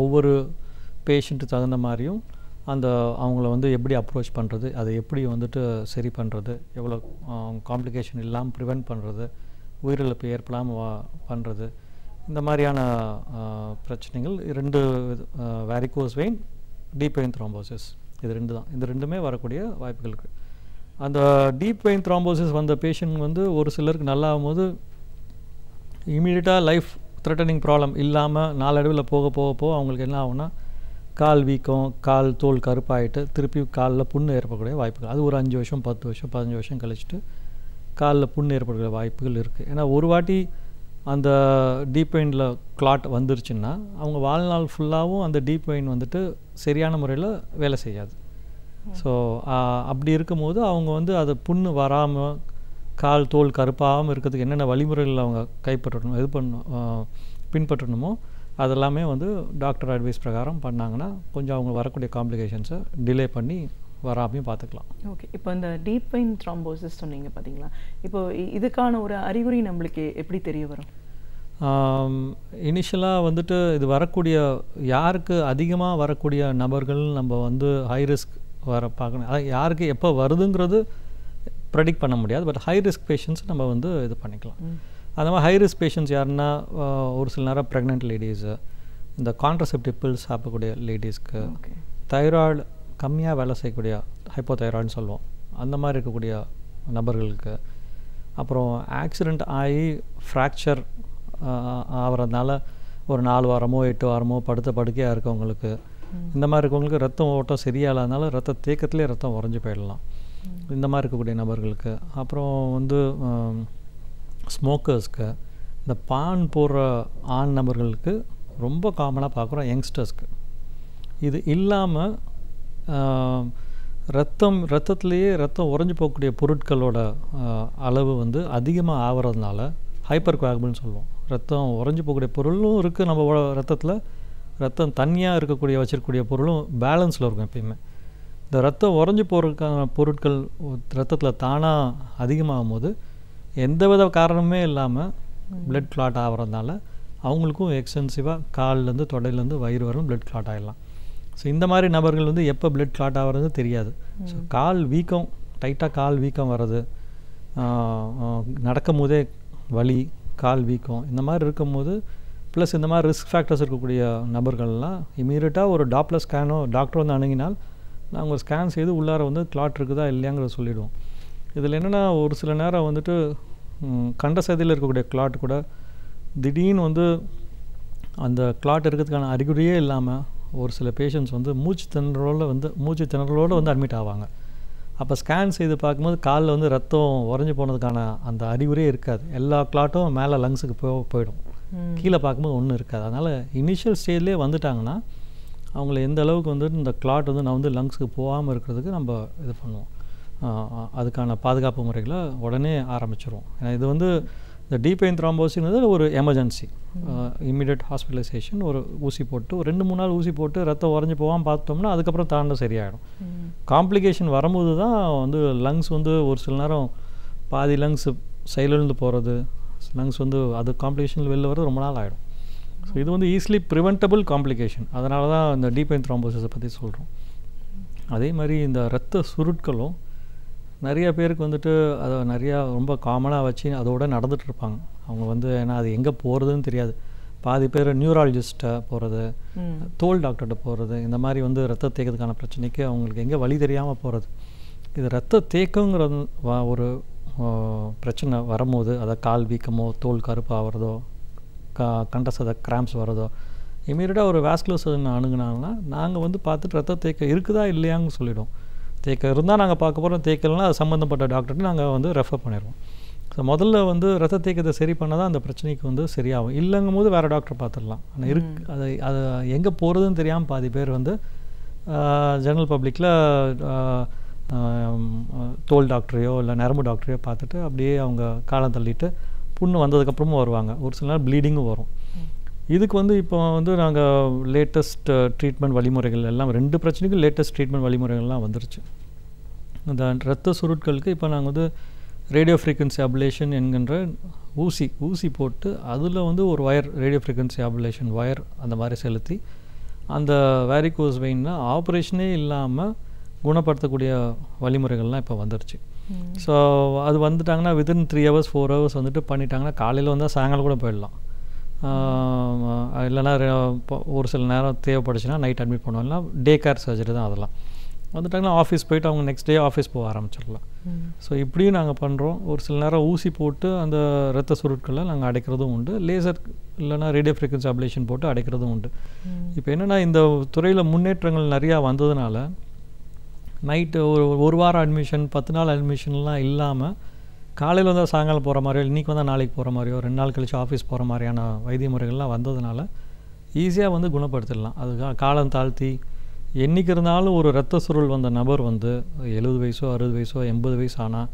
ஒவ்வொரு பேஷண்ட்டு தகுந்த மாதிரியும் அவங்கள வந்து எப்படி அப்ரோச் பண்ணுறது, அதை எப்படி வந்துட்டு சரி பண்ணுறது, எவ்வளோ காம்ப்ளிகேஷன் இல்லாமல் ப்ரிவெண்ட் பண்ணுறது, உயிரிழப்பு ஏற்படாமல் பண்ணுறது, இந்த மாதிரியான பிரச்சனைகள் 2 varicose vein, deep vein thrombosis, இது 2 தான். இந்த 2மே வரக்கூடிய வாய்ப்புகள் இருக்குது. அந்த டீப் வெயின் த்ரோம்போசிஸ் வந்த பேஷண்ட் வந்து ஒரு சிலருக்கு நல்லா ஆகும்போது இமீடியட்டாக லைஃப் த்ரெட்டனிங் ப்ராப்ளம் இல்லாமல் நாளடைவில் போக அவங்களுக்கு என்ன ஆகும்னா கால் வீக்கம், கால் தோல் கருப்பாயிட்டு திருப்பி காலில் புண்ணு ஏற்படக்கூடிய வாய்ப்புகள், அது ஒரு 5 வருஷம் 10 வருஷம் 15 வருஷம் கழிச்சுட்டு காலில் புண்ணு ஏற்படக்கூடிய வாய்ப்புகள் இருக்குது. ஏன்னா ஒரு வாட்டி அந்த டீப் வெயினில் கிளாட் வந்துருச்சுன்னா அவங்க வாழ்நாள் ஃபுல்லாகவும் அந்த டீப் வெயின் வந்துட்டு சரியான முறையில் வேலை செய்யாது. ஸோ அப்படி இருக்கும்போது அவங்க வந்து அதை புண்ணு வராமல் கால் தோல் கருப்பாகாமல் இருக்கிறதுக்கு என்னென்ன வழிமுறைகள் அவங்க பின்பற்றணுமோ அதெல்லாமே வந்து டாக்டர் அட்வைஸ் பிரகாரம் பண்ணாங்கன்னா கொஞ்சம் அவங்க வரக்கூடிய காம்ப்ளிகேஷன்ஸை டிலே பண்ணி வராமையும் பார்த்துக்கலாம். ஓகே, இப்போ இந்த டீப் வெயின் த்ரோம்போசிஸ் சொன்னீங்க பார்த்தீங்களா, இப்போ இதுக்கான ஒரு அறிகுறி நம்மளுக்கு எப்படி தெரிய வரும்? இனிஷியலாக வந்துட்டு இது வரக்கூடிய யாருக்கு அதிகமாக வரக்கூடிய நபர்கள் நம்ம வந்து ஹை ரிஸ்க் வர பார்க்கணும். அதாவது யாருக்கு எப்போ வருதுங்கிறது ப்ரெடிக்ட் பண்ண முடியாது. பட் ஹை ரிஸ்க் பேஷண்ட்ஸ் நம்ம வந்து இது பண்ணிக்கலாம். அந்த மாதிரி ஹை ரிஸ்க் பேஷண்ட்ஸ் யாருன்னா ஒரு சில நேரம் ப்ரெக்னென்ட் லேடிஸு, இந்த கான்ட்ரசெப்டிவ் பில்ஸ் சாப்பிடக்கூடிய லேடிஸ்க்கு, தைராய்டு கம்மியாக வேலை செய்யக்கூடிய ஹைப்போதைராய்டுன்னு சொல்லுவோம், அந்த மாதிரி இருக்கக்கூடிய நபர்களுக்கு, அப்புறம் ஆக்சிடெண்ட் ஆகி ஃப்ராக்சர் ஆகிறதுனால ஒரு 4 வாரமோ 8 வாரமோ படுக்கையாக இருக்கவங்களுக்கு, இந்த மாதிரி இருக்கவங்களுக்கு ரத்தம் ஓட்டம் சரியாகாதனால ரத்த தேக்கத்திலே ரத்தம் உறைஞ்சி போயிடலாம், இந்த மாதிரி இருக்கக்கூடிய நபர்களுக்கு. அப்புறம் வந்து ஸ்மோக்கர்ஸ்க்கு, இந்த பான் போடுற ஆண் நபர்களுக்கு ரொம்ப காமனாக பார்க்குறோம், யங்ஸ்டர்ஸ்க்கு. இது இல்லாமல் ரத்தத்துலேயே ரத்தம் உறைஞ்சி போகக்கூடிய பொருட்களோட அளவு வந்து அதிகமாக ஆகிறதுனால ஹைப்பர் கோஆகுலன்ட்னு சொல்லுவோம். ரத்தம் உறைஞ்சி போகக்கூடிய பொருளும் இருக்குது நம்ம ரத்தத்தில், ரத்தம் தனியாக இருக்கக்கூடிய வச்சிருக்கக்கூடிய பொருளும் பேலன்ஸில் இருக்கும் எப்பயுமே. இந்த ரத்தம் உறைஞ்சி போகிறதுக்கான பொருட்கள் ரத்தத்தில் தானாக அதிகமாகும் போது எந்தவித காரணமே இல்லாமல் பிளட் கிளாட் ஆகிறதுனால அவங்களுக்கும் எக்ஸ்டென்சிவாக கால்லேருந்து தொடையிலேருந்து வயிறு வரும் பிளட் கிளாட் ஆகிடலாம். ஸோ இந்த மாதிரி நபர்கள் வந்து எப்போ பிளட் கிளாட் ஆகிறது தெரியாது. ஸோ கால் வீக்கம், டைட்டாக கால் வீக்கம் வர்றது, நடக்கும் போதே வலி, கால் வீக்கம், இந்த மாதிரி இருக்கும்போது ப்ளஸ் இந்த மாதிரி ரிஸ்க் ஃபேக்டர்ஸ் இருக்கக்கூடிய நபர்கள்லாம் இமீடியட்டாக ஒரு டாப்லர் ஸ்கேனோ டாக்டர் வந்து அணுகினால் நாங்கள் ஒரு ஸ்கேன் செய்து உள்ளார வந்து கிளாட் இருக்குதா இல்லையாங்கிறத சொல்லிவிடுவோம். இதில் என்னென்னா ஒரு சில நேரம் வந்துட்டு கண்ட சதையில் இருக்கக்கூடிய கிளாட் கூட திடீர்னு வந்து அந்த கிளாட் இருக்கிறதுக்கான அறிகுறியே இல்லாமல் ஒரு சில பேஷண்ட்ஸ் வந்து மூச்சு திணறலோடு வந்து அட்மிட் ஆவாங்க. அப்போ ஸ்கேன் செய்து பார்க்கும்போது காலில் வந்து ரத்தம் உறைஞ்சி போனதுக்கான அந்த அறிகுறியே இருக்காது. எல்லா கிளாட்டும் மேலே லங்ஸுக்கு போயிடும், கீழே பார்க்கும்போது ஒன்றும் இருக்காது. அதனால் இனிஷியல் ஸ்டேஜ்லேயே வந்துட்டாங்கன்னா அவங்கள எந்த அளவுக்கு வந்து இந்த கிளாட் வந்து நான் வந்து லங்ஸுக்கு போகாமல் இருக்கிறதுக்கு நம்ம இது பண்ணுவோம், அதுக்கான பாதுகாப்பு முறைகளை உடனே ஆரம்பிச்சிருவோம். ஏன்னா இது வந்து இந்த டீப் வெயின் த்ரோம்போசிஸ்ங்கிறது ஒரு எமர்ஜென்சி, இமீடியட் ஹாஸ்பிட்டலைசேஷன். ஒரு ஊசி போட்டு ஒரு 2-3 நாள் ஊசி போட்டு ரத்தம் உறைஞ்சி போகாமல் பார்த்தோம்னா அதுக்கப்புறம் தாண்ட சரியாயிடும். காம்ப்ளிகேஷன் வரும்போது தான் வந்து லங்ஸ் வந்து ஒரு சில நேரம் பாதி லங்ஸ் செயலிழந்து போகிறது, லங்ஸ் வந்து அது காம்ப்ளிகேஷனில் வெளில வர்றது ரொம்ப நாள் ஆகிடும். ஸோ இது வந்து ஈஸிலி ப்ரிவென்டபிள் காம்ப்ளிகேஷன். அதனால தான் இந்த டீப் வெயின் த்ரோம்போசிஸை பற்றி சொல்கிறோம். அதே மாதிரி இந்த இரத்த சுருட்களும் நிறைய பேருக்கு வந்துட்டு அதை நிறையா ரொம்ப காமனாக வச்சு அதோட நடந்துட்டு இருப்பாங்க. அவங்க வந்து ஏன்னா அது எங்கே போகிறதுன்னு தெரியாது. பாதி பேர் நியூராலஜிஸ்ட்டை போகிறது, தோல் டாக்டர்கிட்ட போகிறது, இந்த மாதிரி வந்து ரத்த தேக்கத்துக்கான பிரச்சனைக்கு அவங்களுக்கு எங்கே வழி தெரியாமல் போகிறது. இது ரத்த தேக்கங்கிற ஒரு பிரச்சனை வரும்போது, அதை கால் வீக்கமோ தோல் கருப்பாகிறதோ கண்டசத கிராம்ப்ஸ் வரதோ இமீடியட்டாக ஒரு வாஸ்குலர் சர்ஜன் அணுகுனாங்கன்னா நாங்கள் வந்து பார்த்துட்டு ரத்த தேக்கம் இருக்குதா இல்லையான்னு சொல்லிவிடும். தேக்கம் இருந்தால் நாங்கள் பார்க்க போகிறோம், தேக்கம்னா அது சம்மந்தப்பட்ட டாக்டர்கிட்ட நாங்கள் வந்து ரெஃபர் பண்ணிடுவோம். ஸோ முதல்ல வந்து ரத்த தேக்கத்தை சரி பண்ணால் தான் அந்த பிரச்சனைக்கு வந்து சரியாகும். இல்லைங்கும் போது வேறு டாக்டர் பார்த்துடலாம். ஆனால் அது எங்கே போகிறதுன்னு தெரியாமல் பாதி பேர் வந்து ஜெனரல் பப்ளிக்கில் தோல் டாக்டரையோ இல்லை நரம்பு டாக்டரையோ பார்த்துட்டு அப்படியே அவங்க காலம் தள்ளிட்டு புண்ணு வந்ததுக்கப்புறமும் வருவாங்க. ஒரு சில நேரம் ப்ளீடிங்கும் வரும். இதுக்கு வந்து இப்போ வந்து நாங்கள் லேட்டஸ்ட் ட்ரீட்மெண்ட் வழிமுறைகள் எல்லாம் 2 பிரச்சனைக்கும் லேட்டஸ்ட் ட்ரீட்மெண்ட் வழிமுறைகள்லாம் வந்துருச்சு. இந்த இரத்த சுருட்களுக்கு இப்போ நாங்கள் வந்து ரேடியோ ஃப்ரீக்வன்சி அப்லேஷன் என்கின்ற ஊசி போட்டு அதில் வந்து ஒரு wire radio frequency ablation wire அந்த மாதிரி செலுத்தி அந்த வேரிகோஸ் வெயின்னா ஆப்ரேஷனே இல்லாமல் குணப்படுத்தக்கூடிய வழிமுறைகள்லாம் இப்போ வந்துருச்சு. ஸோ அது வந்துட்டாங்கன்னா வித்தின் 3 hours 4 hours வந்துட்டு பண்ணிட்டாங்கன்னா காலையில் வந்தால் சாயங்காலம் கூட போயிடலாம். இல்லைனா ஒரு சில நேரம் தேவைப்படுச்சுன்னா நைட் அட்மிட் பண்ணுவோம். இல்லைனா டே கேர் சர்ஜரி தான். அதெல்லாம் வந்துட்டாங்கன்னா ஆஃபீஸ் போயிட்டு அவங்க நெக்ஸ்ட் டே ஆஃபீஸ் போக ஆரம்பிச்சிடலாம். ஸோ இப்படியும் நாங்கள் பண்ணுறோம். ஒரு சில நேரம் ஊசி போட்டு அந்த இரத்த சுருட்களை நாங்கள் அடைக்கிறதும் உண்டு. லேசர் இல்லைனா ரேடியோ ஃப்ரீக்வன்சி அப்லேஷன் போட்டு அடைக்கிறதும் உண்டு. இப்போ என்னென்னா இந்த துறையில் முன்னேற்றங்கள் நிறையா வந்ததுனால நைட்டு ஒரு வாரம் அட்மிஷன் 10 நாள் அட்மிஷன்லாம் இல்லாமல் காலையில் வந்தால் சாயங்காலம் போகிற மாதிரியோ, இன்றைக்கி வந்தால் நாளைக்கு போகிற மாதிரியோ, 2 நாள் கழிச்சு ஆஃபீஸ் போகிற மாதிரியான வைத்திய முறைகள்லாம் வந்ததுனால ஈஸியாக வந்து குணப்படுத்திடலாம். அதுக்காக காலம் தாழ்த்தி என்றைக்கு இருந்தாலும் ஒரு இரத்த சுருள் வந்த நபர் வந்து 70 வயசோ 60 வயசோ 80 வயசு ஆனால்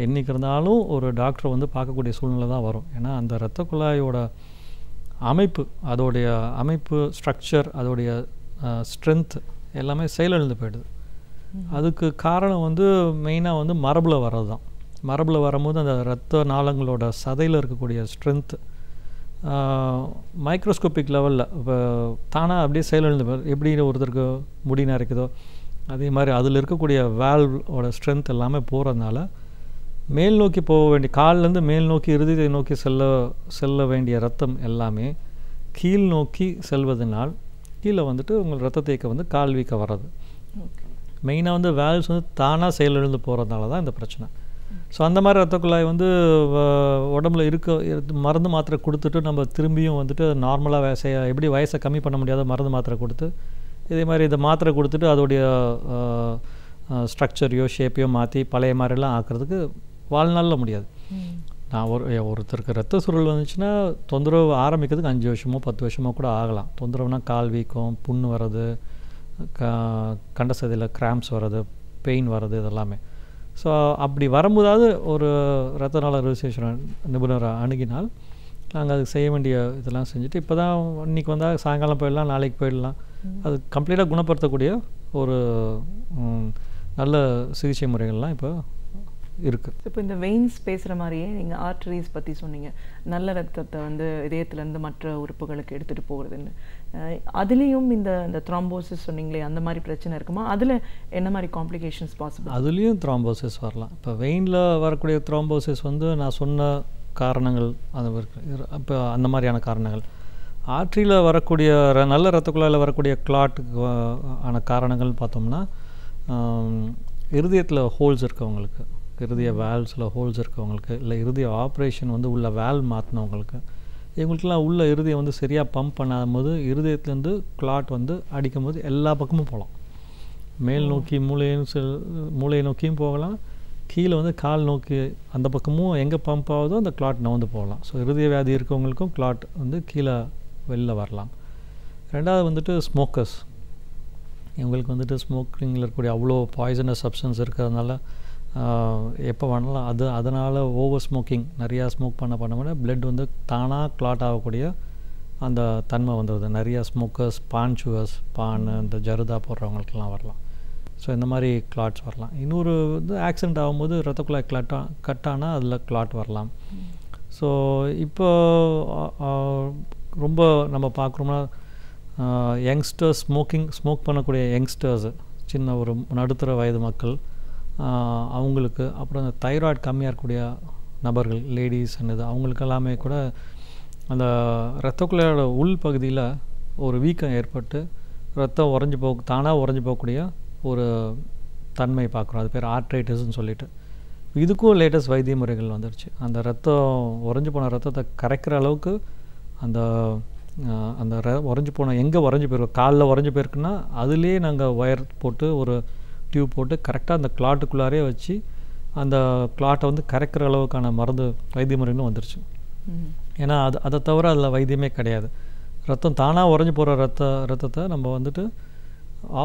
என்றைக்கு இருந்தாலும் ஒரு டாக்டரை வந்து பார்க்கக்கூடிய சூழ்நிலை தான் வரும். ஏன்னா அந்த இரத்த குழாயோட அமைப்பு, அதோடைய அமைப்பு ஸ்ட்ரக்சர், அதோடைய ஸ்ட்ரென்த் எல்லாமே செயலிழந்து போயிடுது. அதுக்கு காரணம் வந்து மெயினாக வந்து மரபில் வர்றது தான். மரபில் வரும்போது அந்த இரத்த நாளங்களோட சதையில் இருக்கக்கூடிய ஸ்ட்ரென்த்து மைக்ரோஸ்கோபிக் லெவலில் இப்போ தானாக அப்படியே செயலிழந்து எப்படி ஒருத்தருக்கு முடி நரைக்குதோ அதே மாதிரி அதில் இருக்கக்கூடிய வால்வோட ஸ்ட்ரென்த் எல்லாமே போகிறதுனால மேல் நோக்கி போக வேண்டிய கால்லேருந்து மேல் நோக்கி இறுதியை நோக்கி செல்ல வேண்டிய ரத்தம் எல்லாமே கீழ் நோக்கி செல்வதனால் கீழே வந்துட்டு உங்கள் ரத்த தேக்கம் வந்து கால் வீக்க வர்றது. மெயினாக வந்து வேல்வ்ஸ் வந்து தானாக செயலிழந்து போகிறதுனால தான் இந்த பிரச்சனை. ஸோ அந்த மாதிரி ரத்த குழாய் வந்து உடம்புல மருந்து மாத்திரை கொடுத்துட்டு நம்ம திரும்பியும் வந்துட்டு நார்மலாக எப்படி வயசை கம்மி பண்ண முடியாத மருந்து மாத்திரை கொடுத்து இதே மாதிரி இதை மாத்திரை கொடுத்துட்டு அதோடைய ஸ்ட்ரக்சரையோ ஷேப்பையோ மாற்றி பழைய மாதிரிலாம் ஆக்கிறதுக்கு வாழ்நாளில் முடியாது. நான் ஒருத்தருக்கு ரத்த சுருள் வந்துச்சுன்னா தொந்தரவு ஆரம்பிக்கிறதுக்கு 5 வருஷமோ 10 வருஷமோ கூட ஆகலாம். தொந்தரவுனா கால் வீக்கம், புண்ணு வர்றது, கண்டசதையில் கிராம்ப்ஸ் வர்றது, பெயின் வர்றது, இதெல்லாமே. ஸோ அப்படி வரும்போதாவது ஒரு இரத்த நாள ரிசர்ச் நிபுணரை அணுகினால் நாங்கள் அதுக்கு செய்ய வேண்டிய இதெல்லாம் செஞ்சுட்டு இப்போ தான் இன்றைக்கி வந்தால் சாயங்காலம் போயிடலாம், நாளைக்கு போயிடலாம். அது கம்ப்ளீட்டாக குணப்படுத்தக்கூடிய ஒரு நல்ல சிகிச்சை முறைகள்லாம் இப்போ இருக்குது. இப்போ இந்த வெயின்ஸ் பேசுகிற மாதிரியே நீங்கள் ஆர்டரிஸ் பற்றி சொன்னீங்க. நல்ல ரத்தத்தை வந்து இதயத்துலேருந்து மற்ற உறுப்புகளுக்கு எடுத்துகிட்டு போகிறதுன்னு. அதுலேயும் இந்த த்ராம்போசிஸ் சொன்னீங்களே, அந்த மாதிரி பிரச்சனை இருக்குமா? அதில் என்ன மாதிரி காம்ப்ளிகேஷன்ஸ் பாசிபிள்? அதுலேயும் த்ராம்போசிஸ் வரலாம். இப்போ வெயினில் வரக்கூடிய த்ராம்போசிஸ் வந்து நான் சொன்ன காரணங்கள் அது இப்போ அந்த மாதிரியான காரணங்கள். ஆர்டரியில் வரக்கூடிய நல்ல இரத்த குழாயில் வரக்கூடிய கிளாட்டுக்கு ஆன காரணங்கள் பார்த்தோம்னா இருதயத்தில் ஹோல்ஸ் இருக்கவங்களுக்கு, இருதய வேல்வ்ஸில் ஹோல்ஸ் இருக்கவங்களுக்கு, இல்லை இருதய ஆப்ரேஷன் வந்து உள்ள வேல்வ் மாற்றினவங்களுக்கு, இவங்களுக்கெல்லாம் உள்ள இருதயம் வந்து சரியாக பம்ப் பண்ணாதபோது இருதயத்துலேருந்து கிளாட் வந்து அடிக்கும்போது எல்லா பக்கமும் போகலாம். மேல் நோக்கி மூளையை நோக்கியும் போகலாம், கீழே வந்து கால் நோக்கி அந்த பக்கமும் எங்கே பம்ப் ஆகுதோ அந்த கிளாட் நவந்து போகலாம். ஸோ இருதய வியாதி இருக்கவங்களுக்கும் கிளாட் வந்து கீழே வெளில வரலாம். ரெண்டாவது வந்துட்டு ஸ்மோக்கர்ஸ். இவங்களுக்கு வந்துட்டு ஸ்மோக்கிங்கில் இருக்கக்கூடிய அவ்வளோ பாய்சனஸ் சப்ஸ்டன்ஸ் இருக்கிறதுனால எப்போ வேணாலும் அதனால் ஓவர் ஸ்மோக்கிங் நிறையா ஸ்மோக் பண்ண பிளட் வந்து தானாக கிளாட் ஆகக்கூடிய அந்த தன்மை வந்துடுது. நிறையா ஸ்மோக்கர்ஸ், பான் சுவர்ஸ், பான் இந்த ஜருதா போடுறவங்களுக்கெல்லாம் வரலாம். ஸோ இந்த மாதிரி கிளாட்ஸ் வரலாம். இன்னொரு வந்து ஆக்சிடெண்ட் ஆகும்போது ரத்த குழாய் கட் ஆனால் அதில் கிளாட் வரலாம். ஸோ இப்போ ரொம்ப நம்ம பார்க்குறோம்னா யங்ஸ்டர்ஸ் ஸ்மோக் பண்ணக்கூடிய யங்ஸ்டர்ஸு, சின்ன ஒரு நடுத்தர வயது மக்கள், அவங்களுக்கு, அப்புறம் அந்த தைராய்டு கம்மியாக இருக்கக்கூடிய நபர்கள், லேடிஸ் என்னது அவங்களுக்கு எல்லாமே கூட அந்த இரத்த குழாயோட உள் பகுதியில் ஒரு வீக்கம் ஏற்பட்டு ரத்தம் தானாக உறைஞ்சி போகக்கூடிய ஒரு தன்மை பார்க்குறோம். அது பேர் ஆர்ட்ரைட்டிஸ்ன்னு சொல்லிட்டு. இதுக்கும் லேட்டஸ்ட் வைத்திய முறைகள் வந்துடுச்சு. அந்த ரத்தம் உறைஞ்சி போன ரத்தத்தை கரைக்கிற அளவுக்கு அந்த அந்த உறைஞ்சி போன எங்கே உறைஞ்சி போயிருக்கோம், காலில் உறைஞ்சி போயிருக்குன்னா அதுலேயே நாங்கள் ஒயர் போட்டு ஒரு டியூப் போட்டு கரெக்டாக அந்த கிளாட்டுக்குள்ளாரே வச்சு அந்த கிளாட்டை வந்து கரைக்கிற அளவுக்கான மருந்து வைத்திய முறைகளும் வந்துருச்சு. ஏன்னா அதை தவிர அதில் வைத்தியமே கிடையாது. ரத்தம் தானாக உறைஞ்சி போகிற ரத்தத்தை நம்ம வந்துட்டு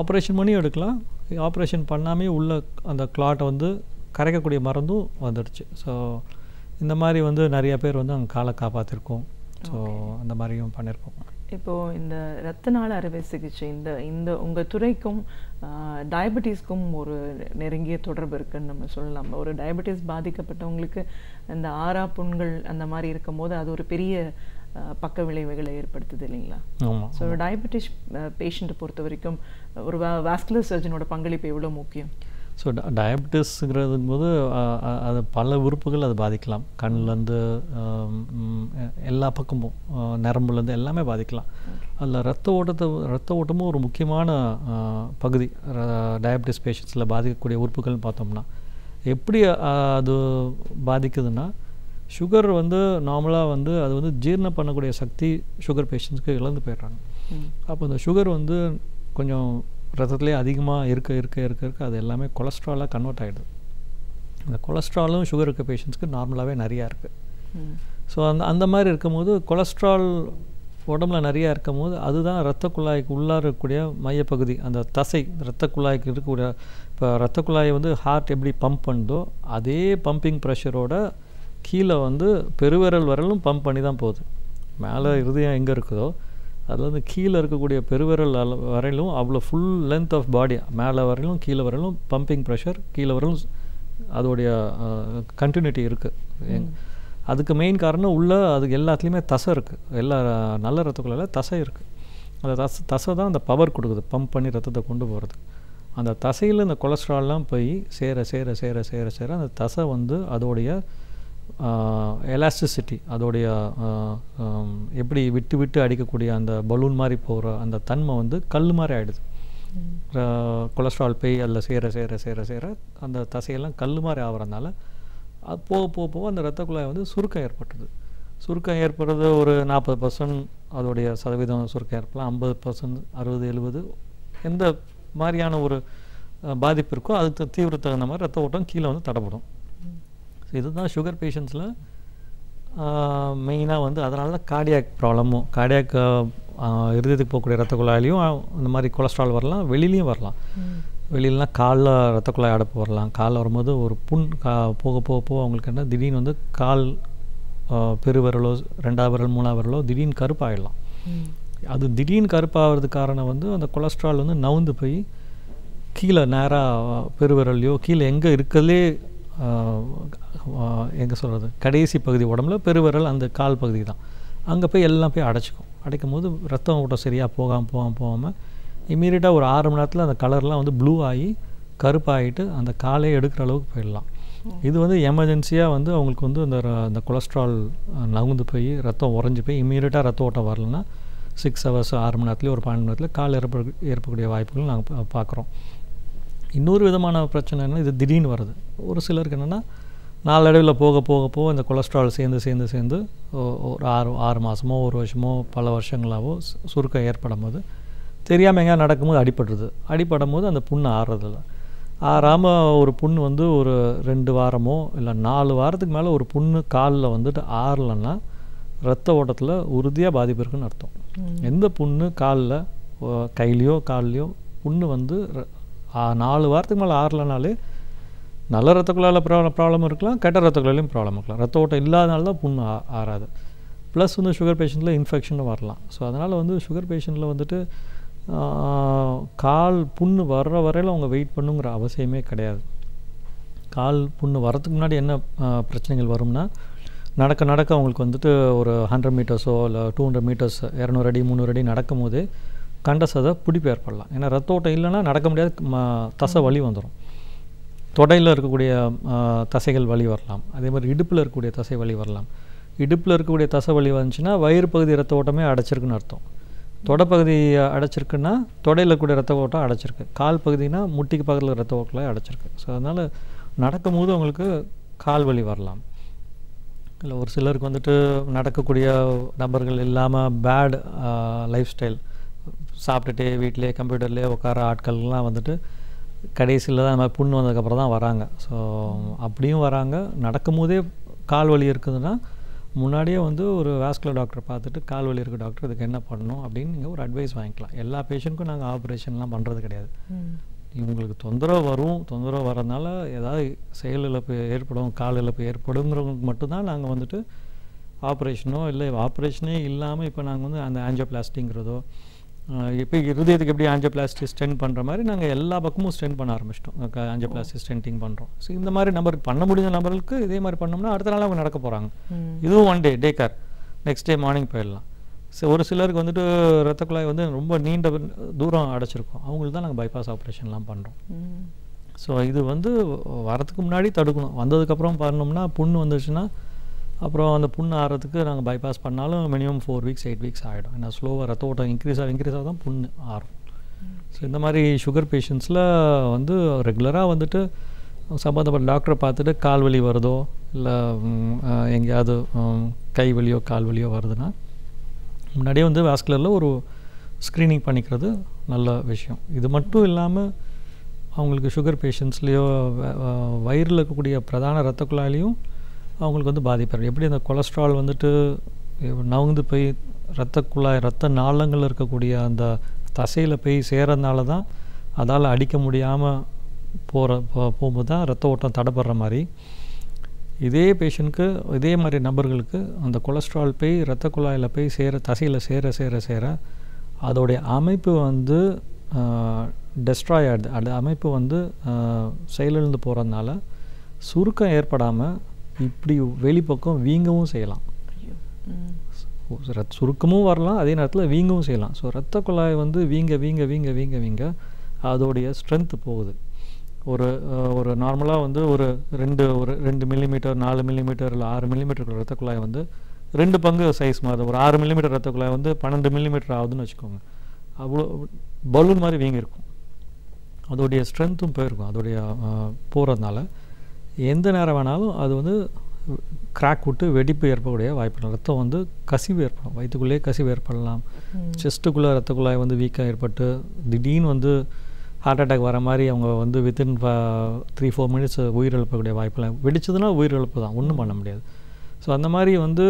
ஆப்ரேஷன் பண்ணி எடுக்கலாம். ஆப்ரேஷன் பண்ணாமே உள்ள அந்த கிளாட்டை வந்து கரைக்கக்கூடிய மருந்தும் வந்துடுச்சு. ஸோ இந்த மாதிரி வந்து நிறைய பேர் வந்து அங்கே காலை காப்பாற்றிருக்கோம். ஸோ அந்த மாதிரியும் பண்ணியிருக்கோம். இப்போது இந்த இரத்த நாள அறுவை சிகிச்சை இந்த உங்கள் துறைக்கும் டயபெட்டிஸ்க்கும் ஒரு நெருங்கிய தொடர்பு இருக்குதுன்னு நம்ம சொல்லலாம். ஒரு டயபெட்டிஸ் பாதிக்கப்பட்டவங்களுக்கு இந்த ஆறா புண்கள் அந்த மாதிரி இருக்கும்போது அது ஒரு பெரிய பக்க விளைவுகளை ஏற்படுத்துது இல்லைங்களா? ஆமாம். ஸோ டயபெட்டிஸ் பேஷண்ட்டை பொறுத்த வரைக்கும் ஒரு வாஸ்குலர் சர்ஜனோட பங்களிப்பு எவ்வளோ முக்கியம்? ஸோ டயபெட்டிஸ்ங்கிறதும் போது அது பல உறுப்புகள் அது பாதிக்கலாம். கண்ணிலேருந்து எல்லா பக்கமும் நரம்புலேருந்து எல்லாமே பாதிக்கலாம். அதில் ரத்த ஓட்டமும் ஒரு முக்கியமான பகுதி. டயபெட்டிஸ் பேஷண்ட்ஸில் பாதிக்கக்கூடிய உறுப்புகள்னு பார்த்தோம்னா எப்படி அது பாதிக்குதுன்னா, சுகர் வந்து நார்மலாக வந்து அது வந்து ஜீரணம் பண்ணக்கூடிய சக்தி சுகர் பேஷண்ட்ஸ்க்கு இழந்து போயிடுறாங்க. அப்போ இந்த சுகர் வந்து கொஞ்சம் ரத்தத்துலேயே அதிகமாக இருக்க அது எல்லாமே கொலஸ்ட்ராலாக கன்வெர்ட் ஆகிடுது. அந்த கொலஸ்ட்ராலும் சுகர் இருக்க பேஷண்ட்ஸ்க்கு நார்மலாகவே நிறையா இருக்குது. ஸோ அந்த மாதிரி இருக்கும்போது கொலஸ்ட்ரால் உடம்புல நிறையா இருக்கும் போது அதுதான் இரத்த குழாய்க்கு உள்ளார இருக்கக்கூடிய மையப்பகுதி, அந்த தசை இரத்த குழாய்க்கு இருக்கக்கூடிய. இப்போ இரத்த குழாயை வந்து ஹார்ட் எப்படி பம்ப் பண்ணுதோ அதே பம்பிங் ப்ரெஷரோட கீழே வந்து பெருவிரல் வரலும் பம்ப் பண்ணி தான் போகுது. மேலே இருதயம் எங்கே இருக்குதோ அதில் வந்து கீழே இருக்கக்கூடிய பெருவிரல் வரையிலும் அவ்வளோ ஃபுல் லென்த் ஆஃப் பாடி மேலே வரையிலும் கீழே வரையிலும் பம்பிங் ப்ரெஷர் கீழே வரையிலும் அதோடைய கண்டினியூட்டி இருக்குது. அதுக்கு மெயின் காரணம் அதுக்கு எல்லாத்துலேயுமே தசை இருக்குது. எல்லா நல்ல ரத்தக்குள்ளால தசை இருக்குது. அந்த தசை தான் அந்த பவர் கொடுக்குது, பம்ப் பண்ணி ரத்தத்தை கொண்டு போகிறது. அந்த தசையில் இந்த கொலஸ்ட்ரால்லாம் போய் சேர அந்த தசை வந்து அதோடைய எலாஸ்டிசிட்டி, அதோடைய எப்படி விட்டு அடிக்கக்கூடிய அந்த பலூன் மாதிரி போகிற அந்த தன்மை வந்து கல் மாதிரி ஆகிடுது. கொலஸ்ட்ரால் போய் அதில் சேர அந்த தசையெல்லாம் கல் மாதிரி ஆகிறதுனால அது போக அந்த இரத்த குழாய் வந்து சுருக்கம் ஏற்பட்டுது. சுருக்கம் ஏற்படுறது ஒரு 40% அதோடைய சதவீதம் சுருக்கம் ஏற்படலாம். 50%, 60, 70 எந்த மாதிரியான ஒரு பாதிப்பு இருக்கோ அதுக்கு தீவிர தகுந்த மாதிரி ரத்த ஓட்டம் கீழே வந்து தடைப்படும். ஸோ இதுதான் சுகர் பேஷண்ட்ஸில் மெயினாக வந்து அதனால தான் கார்டியாக் ப்ராப்ளமும், கார்டியாக் இருதயத்துக்கு போகக்கூடிய ரத்த குழாயிலையும் இந்த மாதிரி கொலஸ்ட்ரால் வரலாம், வெளியிலையும் வரலாம். வெளியிலலாம் காலில் ரத்த குழாய் அடைப்பு வரலாம். காலில் வரும்போது ஒரு புண் போக அவங்களுக்கு என்ன திடீர்னு வந்து கால் பெருவிரலோ 2ஆவது விரல் 3ஆவது விரலோ திடீர்னு கருப்பாகிடலாம். அது திடீர்னு கருப்பாகிறதுக்கு காரணம் வந்து அந்த கொலஸ்ட்ரால் வந்து நவுந்து போய் கீழே நேராக பெருவிரல்லையோ கீழே எங்கே இருக்கிறதுலே எங்கே சொல்கிறது கடைசி பகுதி உடம்புல பெருவிரல் அந்த கால் பகுதி தான், அங்கே போய் எல்லாம் போய் அடைக்கும் போது ரத்தம் ஓட்டம் சரியாக போகாமல் இம்மீடியட்டாக ஒரு 6 மணி நேரத்தில் அந்த கலர்லாம் வந்து ப்ளூ ஆகி கருப்பாகிட்டு அந்த காலே எடுக்கிற அளவுக்கு போயிடலாம். இது வந்து எமர்ஜென்சியாக வந்து அவங்களுக்கு வந்து அந்த கொலஸ்ட்ரால் நகுந்து போய் ரத்தம் உறைஞ்சி போய் இம்மீடியட்டாக ரத்த ஓட்டம் வரலன்னா 6 ஹவர்ஸ் 6 மணி நேரத்துலேயே ஒரு 12 மணி நேரத்தில் கால் ஏற்படக்கூடிய வாய்ப்புகள் நாங்கள் பார்க்குறோம். இன்னொரு விதமான பிரச்சனை என்ன, இது திடீர்னு வருது. ஒரு சிலருக்கு என்னென்னா நாளடைவில் போக இந்த கொலஸ்ட்ரால் சேர்ந்து ஒரு 6 மாதமோ 1 வருஷமோ பல வருஷங்களாகவோ சுருக்கம் ஏற்படும் போது தெரியாமல் எங்கேயா நடக்கும்போது அடிப்படும் போது அந்த புண்ணு ஆறுறதில்ல. ஆறாமல் ஒரு புண்ணு வந்து ஒரு 2 வாரமோ இல்லை 4 வாரத்துக்கு மேலே ஒரு புண்ணு காலில் வந்துட்டு ஆறலைன்னா ரத்த ஓட்டத்தில் உறுதியாக பாதிப்பு இருக்குன்னு அர்த்தம். எந்த புண்ணு காலில் கையிலையோ கால்லையோ புண்ணு வந்து 4 வாரத்துக்கு மேலே ஆறலைனாலே நல்ல ரத்த குழாயில் ப்ராப்ளம் இருக்கலாம், கெட்ட ரத்த குழாயிலையும் ப்ராப்ளம் இருக்கலாம். ரத்த ஓட்டம் இல்லாதனால தான் புண்ணு ஆறாது. ப்ளஸ் வந்து சுகர் பேஷண்ட்டில் இன்ஃபெக்ஷனும் வரலாம். ஸோ அதனால் வந்து சுகர் பேஷண்ட்டில் வந்துட்டு கால் புண்ணு வர்ற வரையில் அவங்க வெயிட் பண்ணுங்கிற அவசியமே கிடையாது. கால் புண்ணு வரதுக்கு முன்னாடி என்ன பிரச்சனைகள் வரும்னா, நடக்க அவங்களுக்கு வந்துட்டு ஒரு 100 மீட்டர்ஸோ இல்லை 200 மீட்டர்ஸ் 200 அடி 300 அடி நடக்கும் போதே கண்டசதை பிடிப்பு ஏற்படலாம். ஏன்னா ரத்த ஓட்டம் இல்லைன்னா நடக்க முடியாது, தசை வலி வந்துடும். தொடையில் இருக்கக்கூடிய தசைகள் வலி வரலாம். அதே மாதிரி இடுப்பில் இருக்கக்கூடிய தசை வலி வரலாம். இடுப்பில் இருக்கக்கூடிய தசை வலி வந்துச்சுன்னா வயிறு பகுதி ரத்த ஓட்டமே அடைச்சிருக்குன்னு அர்த்தம். தொடைப்பகுதி அடைச்சிருக்குன்னா தொடையில் இருக்கக்கூடிய ரத்த ஓட்டம் அடைச்சிருக்கு. கால் பகுதினா முட்டிக்கு பக்கத்தில் ரத்த ஓட்டம் அடைச்சிருக்கு. ஸோ அதனால் நடக்கும்போது அவங்களுக்கு கால் வலி வரலாம். இல்லை ஒரு சிலருக்கு வந்துட்டு நடக்கக்கூடிய நபர்கள் இல்லாமல் பேட் லைஃப் ஸ்டைல், சாப்பிட்டுட்டே வீட்டிலே கம்ப்யூட்டர்லேயே உட்கார ஆட்கள்லாம் வந்துட்டு கடைசியில் தான் நம்ம புண்ணு வந்ததுக்கப்புறம் தான் வராங்க. ஸோ அப்படியும் வராங்க. நடக்கும்போதே கால் வலி இருக்குதுன்னா முன்னாடியே வந்து ஒரு வாஸ்குலர் டாக்டரை பார்த்துட்டு கால் வலி இருக்க டாக்டர் இதுக்கு என்ன பண்ணணும் அப்படின்னு நீங்கள் ஒரு அட்வைஸ் வாங்கிக்கலாம். எல்லா பேஷண்ட்டுக்கும் நாங்கள் ஆப்ரேஷன்லாம் பண்ணுறது கிடையாது. இவங்களுக்கு தொந்தரவு வரும், தொந்தரவு வரதுனால ஏதாவது செயல் இழப்பு ஏற்படும், கால் இழப்பு ஏற்படுங்கிறவங்களுக்கு மட்டும்தான் நாங்கள் வந்துட்டு ஆப்ரேஷனோ இல்லை ஆப்ரேஷனே இல்லாமல் இப்போ நாங்கள் வந்து அந்த ஆஞ்சியோபிளாஸ்டிங்கிறதோ இப்போ இருதயத்துக்கு எப்படி ஆஞ்சியோபிளாஸ்டி ஸ்டென்ட் பண்ணுற மாதிரி நாங்கள் எல்லா பக்கமும் ஸ்டென்ட் பண்ண ஆரம்பிச்சிட்டோம். ஆஞ்சியோபிளாஸ்டி ஸ்டென்டிங் பண்ணுறோம். ஸோ இந்த மாதிரி நம்பருக்கு பண்ண முடிஞ்ச நபர்களுக்கு இதே மாதிரி பண்ணோம்னா அடுத்த நாள் அவங்க நடக்க போகிறாங்க. இதுவும் one day care, next day morning போயிடலாம். ஸோ ஒரு சிலருக்கு வந்துட்டு ரத்த குழாய் வந்து ரொம்ப நீண்ட தூரம் அடைச்சிருக்கோம், அவங்களுக்கு தான் நாங்கள் பைபாஸ் ஆப்ரேஷன்லாம் பண்ணுறோம். ஸோ இது வந்து வரதுக்கு முன்னாடி தடுக்கணும். வந்ததுக்கப்புறம் பண்ணோம்னா புண்ணு வந்துச்சுன்னா அப்புறம் அந்த புண்ணு ஆறதுக்கு நாங்கள் பைபாஸ் பண்ணாலும் மினிமம் 4 weeks 8 weeks ஆகிடும். ஏன்னா ஸ்லோவாக ரத்த ஓட்டம் இன்க்ரீஸ் ஆக தான் புண்ணு ஆறும். ஸோ இந்த மாதிரி சுகர் பேஷண்ட்ஸில் வந்து ரெகுலராக வந்துட்டு சம்மந்தப்பட்ட டாக்டரை பார்த்துட்டு கால் வலி வருதோ இல்லை எங்கேயாவது கை வலியோ கால் வலியோ வருதுன்னா முன்னாடியே வந்து வாஸ்குலரில் ஒரு ஸ்க்ரீனிங் பண்ணிக்கிறது நல்ல விஷயம். இது மட்டும் இல்லாமல் அவங்களுக்கு சுகர் பேஷண்ட்ஸ்லேயோ வயிறில் இருக்கக்கூடிய பிரதான இரத்த குழாயிலையும் அவங்களுக்கு வந்து பாதிப்பு. எப்படி அந்த கொலஸ்ட்ரால் வந்துட்டு நவுந்து போய் இரத்த குழாய் இரத்த நாளங்கள் இருக்கக்கூடிய அந்த தசையில் போய் சேரதுனால தான் அதால் அடிக்க முடியாமல் போகும்போது தான் ரத்த ஓட்டம் தடைப்படுற மாதிரி இதே பேஷண்ட்க்கு இதே மாதிரி நபர்களுக்கு அந்த கொலஸ்ட்ரால் போய் இரத்த குழாயில் போய் தசையில் சேர அதோடைய அமைப்பு வந்து டெஸ்ட்ராய் ஆகிடுது. அந்த அமைப்பு வந்து செயலிழந்து போகிறதுனால சுருக்கம் ஏற்படாமல் இப்படி வெளிப்பக்கம் வீங்கவும் செய்யலாம். சுருக்கமும் வரலாம், அதே நேரத்தில் வீங்கவும் செய்யலாம். ஸோ இரத்த குழாய் வந்து வீங்க அதோடைய ஸ்ட்ரென்த்து போகுது. ஒரு நார்மலாக வந்து ஒரு 2 மில்லிமீட்டர் 4 மில்லிமீட்டர் இல்லை 6 மில்லிமீட்டர் இரத்த குழாய் வந்து 2 பங்கு சைஸ் மாதிரி ஒரு 6 மில்லிமீட்டர் இரத்த குழாய் வந்து 12 மில்லிமீட்டர் ஆகுதுன்னு வச்சுக்கோங்க. அவ்வளோ பலூன் மாதிரி வீங்கிருக்கும். அதோடைய ஸ்ட்ரென்த்தும் போயிருக்கும். அதோடைய போகிறதுனால எந்த நேரம் வேணாலும் அது வந்து கிராக் விட்டு வெடிப்பு ஏற்படக்கூடிய வாய்ப்பு. ரத்தம் வந்து கசிவு ஏற்படும், வயிற்றுக்குள்ளேயே கசிவு ஏற்படலாம். செஸ்ட்டுக்குள்ளே ரத்த குழாய் வந்து வீக்காக ஏற்பட்டு திடீர்னு வந்து ஹார்ட் அட்டாக் வர மாதிரி அவங்க வந்து வித்தின் 3-4 மினிட்ஸ் உயிரிழப்பக்கூடிய வாய்ப்பெல்லாம். வெடிச்சதுன்னா உயிரிழப்பு தான், ஒன்றும் பண்ண முடியாது. ஸோ அந்த மாதிரி வந்து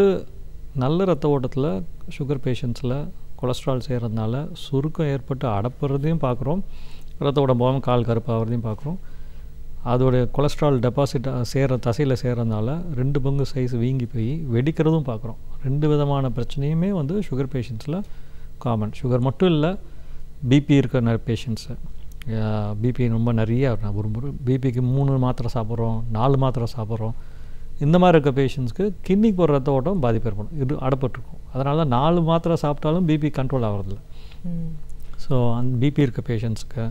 நல்ல ரத்த ஓட்டத்தில் சுகர் பேஷண்ட்ஸில் கொலஸ்ட்ரால் செய்கிறதுனால சுருக்கம் ஏற்பட்டு அடப்புறதையும் பார்க்குறோம், ரத்த ஓட்டம் போகாமல் கால் கருப்பாகிறதையும் பார்க்குறோம். அதோடைய கொலஸ்ட்ரால் டெபாசிட் தசையில் சேர்றதுனால 2 பங்கு சைஸ் வீங்கி போய் வெடிக்கிறதும் பார்க்குறோம். 2 விதமான பிரச்சனையுமே வந்து சுகர் பேஷண்ட்ஸில் காமன். சுகர் மட்டும் இல்லை, பிபி இருக்கிற பேஷண்ட்ஸு பிபி ரொம்ப நிறைய ஒரு பிபிக்கு 3 மாத்திரை சாப்பிட்றோம், 4 மாத்திரை சாப்பிட்றோம். இந்த மாதிரி இருக்க பேஷண்ட்ஸ்க்கு கிட்னிக்கு போகிற ரத்த ஓட்டம் பாதிப்பு ஏற்படும். இது அடப்பட்டுருக்கும். அதனால தான் 4 மாத்திரை சாப்பிட்டாலும் பிபி கண்ட்ரோல் ஆகிறதில்ல. ஸோ அந்த பிபி இருக்க பேஷண்ட்ஸ்க்கு,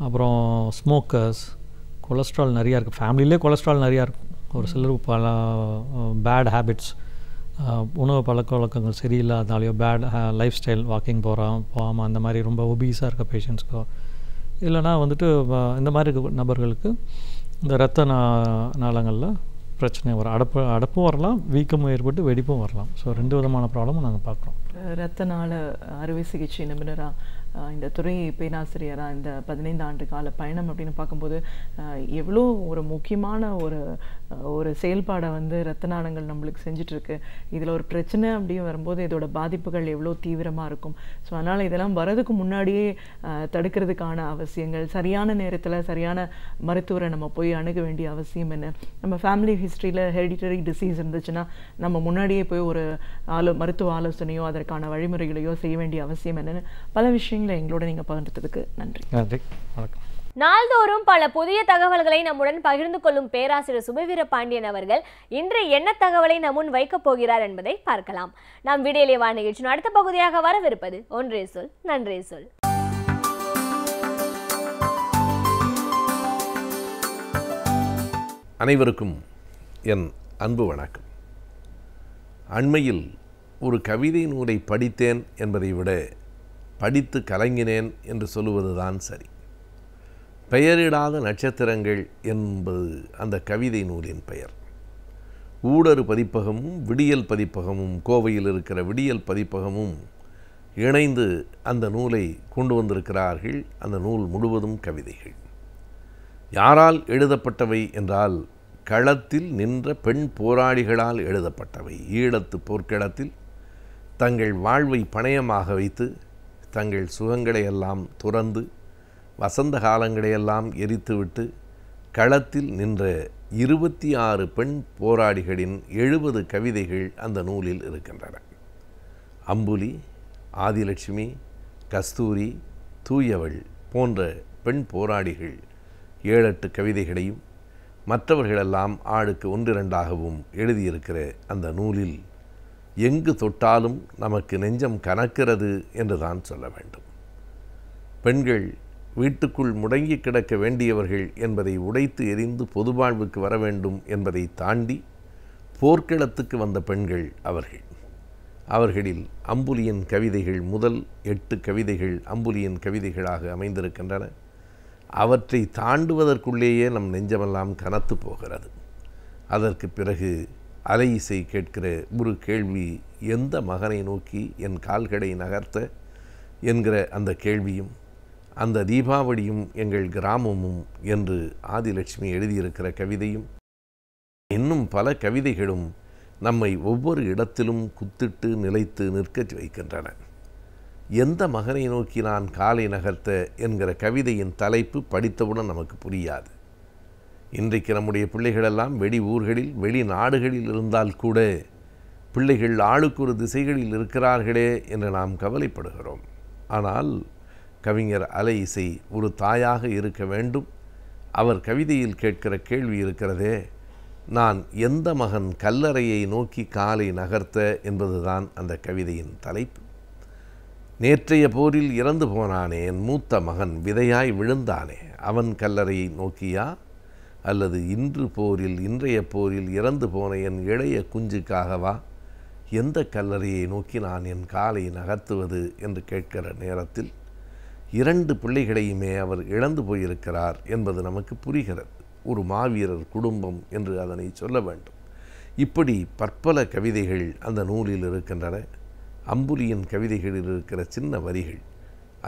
அப்புறம் ஸ்மோக்கர்ஸ், கொலஸ்ட்ரால் நிறையா இருக்குது, ஃபேமிலியிலே கொலஸ்ட்ரால் நிறையா இருக்கும். ஒரு சிலர் பல பேட் ஹேபிட்ஸ், உணவு பழக்க வழக்கங்கள் சரியில்லாதனாலையோ பேட் லைஃப் ஸ்டைல், வாக்கிங் போகாமல் அந்த மாதிரி ரொம்ப ஒபீஸாக இருக்க பேஷண்ட்ஸ்க்கோ இல்லைனா வந்துட்டு இந்த மாதிரி இருக்க நபர்களுக்கு இந்த இரத்த நாளங்களில் பிரச்சனை வரும். அடப்பும் வரலாம், வீக்கமும் ஏற்பட்டு வெடிப்பும் வரலாம். ஸோ 2 விதமான ப்ராப்ளமும் நாங்கள் பார்க்குறோம். இரத்த நாள அறுவை சிகிச்சை நிபுணராக இந்த துறை பேராசிரியராக இந்த 15 ஆண்டு கால பயணம் அப்படின்னு பார்க்கும்போது எவ்வளோ ஒரு முக்கியமான ஒரு செயல்பாடை வந்து இரத்த நாளங்கள் நம்மளுக்கு செஞ்சிட்ருக்கு. இதில் ஒரு பிரச்சனை அப்படின்னு வரும்போது இதோட பாதிப்புகள் எவ்வளோ தீவிரமாக இருக்கும். ஸோ அதனால் இதெல்லாம் வரதுக்கு முன்னாடியே தடுக்கிறதுக்கான அவசியங்கள், சரியான நேரத்தில் சரியான மருத்துவரை நம்ம போய் அணுக வேண்டிய அவசியம் என்ன, நம்ம ஃபேமிலி ஹிஸ்ட்ரியில் ஹெரிடிட்டரி டிசீஸ் இருந்துச்சுன்னா நம்ம முன்னாடியே போய் ஒரு மருத்துவ ஆலோசனையோ அதற்கான வழிமுறைகளையோ செய்ய வேண்டிய அவசியம் என்னென்னு பல விஷயங்களை எங்களோட நீங்கள் பகிர்ந்ததுக்கு நன்றி. நன்றி, வணக்கம். நாள்தோறும் பல புதிய தகவல்களை நம்முடன் பகிர்ந்து கொள்ளும் பேராசிரியர் சுபவீர பாண்டியன் அவர்கள் இன்று என்ன தகவலை நம்முன் வைக்கப் போகிறார் என்பதை பார்க்கலாம். நாம் விடியலே வா நிகழ்ச்சியின் அடுத்த பகுதியாக வரவிருப்பது ஒன்றே சொல் நன்றே சொல். அனைவருக்கும் என் அன்பு வணக்கம். அண்மையில் ஒரு கவிதை நூலை படித்தேன் என்பதை விட படித்து கலங்கினேன் என்று சொல்லுவதுதான் சரி. பெயரிடாத நட்சத்திரங்கள் என்பது அந்த கவிதை நூலின் பெயர். ஊடறு பதிப்பகமும் விடியல் பதிப்பகமும், கோவையில் இருக்கிற விடியல் பதிப்பகமும் இணைந்து அந்த நூலை கொண்டு வந்திருக்கிறார்கள். அந்த நூல் முழுவதும் கவிதைகள். யாரால் எழுதப்பட்டவை என்றால், களத்தில் நின்ற பெண் போராளிகளால் எழுதப்பட்டவை. ஈழத்து போர்க்களத்தில் தங்கள் வாழ்வை பணயமாக வைத்து, தங்கள் சுகங்களையெல்லாம் துறந்து, வசந்த காலங்களையெல்லாம் எரித்துவிட்டு களத்தில் நின்ற 26 பெண் போராளிகளின் 70 கவிதைகள் அந்த நூலில் இருக்கின்றன. அம்புலி, ஆதிலட்சுமி, கஸ்தூரி, தூயவள் போன்ற பெண் போராளிகள் 7-8 கவிதைகளையும் மற்றவர்களெல்லாம் ஆளுக்கு 1-2ஆகவும் எழுதியிருக்கிற அந்த நூலில் எங்கு தொட்டாலும் நமக்கு நெஞ்சம் கனக்கிறது என்றுதான் சொல்ல வேண்டும். பெண்கள் வீட்டுக்குள் முடங்கி கிடக்க வேண்டியவர்கள் என்பதை உடைத்து எறிந்து பொது வாழ்வுக்கு வர வேண்டும் என்பதை தாண்டி போர்க்களத்துக்கு வந்த பெண்கள் அவர்கள். அவர்களில் அம்புலியின் கவிதைகள், முதல் 8 கவிதைகள் அம்புலியின் கவிதைகளாக அமைந்திருக்கின்றன. அவற்றை தாண்டுவதற்குள்ளேயே நம் நெஞ்சமெல்லாம் கனத்து போகிறது. அதற்கு பிறகு அலை இசை கேட்கிற ஒரு கேள்வி, எந்த மகனை நோக்கி என் கால்களை நகர்த்த என்கிற அந்த கேள்வியும், அந்த தீபாவளியும் எங்கள் கிராமமும் என்று ஆதிலட்சுமி எழுதியிருக்கிற கவிதையும், இன்னும் பல கவிதைகளும் நம்மை ஒவ்வொரு இடத்திலும் குத்திட்டு நிலைத்து நிற்க வைக்கின்றன. எந்த மகனை நோக்கி நான் காலை நகர்த்த என்கிற கவிதையின் தலைப்பு படித்தவுடன் நமக்கு புரியாது. இன்றைக்கு நம்முடைய பிள்ளைகளெல்லாம் வெளி ஊர்களில், வெளிநாடுகளில் இருந்தால் கூட பிள்ளைகள் ஆளுக்கு ஒரு திசைகளில் இருக்கிறார்களே என்று நாம் கவலைப்படுகிறோம். ஆனால் கவிஞர் அலை இசை ஒரு தாயாக இருக்க வேண்டும். அவர் கவிதையில் கேட்கிற கேள்வி இருக்கிறதே, நான் எந்த மகன் கல்லறையை நோக்கி காலை நகர்த்த என்பதுதான் அந்த கவிதையின் தலைப்பு. நேற்றைய போரில் இறந்து போனானே என் மூத்த மகன், விதையாய் விழுந்தானே, அவன் கல்லறையை நோக்கியா, அல்லது இன்றைய போரில் இறந்து போன என் இளைய குஞ்சுக்காகவா? எந்த கல்லறையை நோக்கி நான் என் காலை நகர்த்துவது என்று கேட்கிற நேரத்தில் 2 பிள்ளைகளையுமே அவர் இழந்து போயிருக்கிறார் என்பது நமக்கு புரிகிறது. ஒரு மாவீரர் குடும்பம் என்று அதனை சொல்ல வேண்டும். இப்படி பற்பல கவிதைகள் அந்த நூலில் இருக்கின்றன. அம்புலியின் கவிதைகளில் இருக்கிற சின்ன வரிகள்,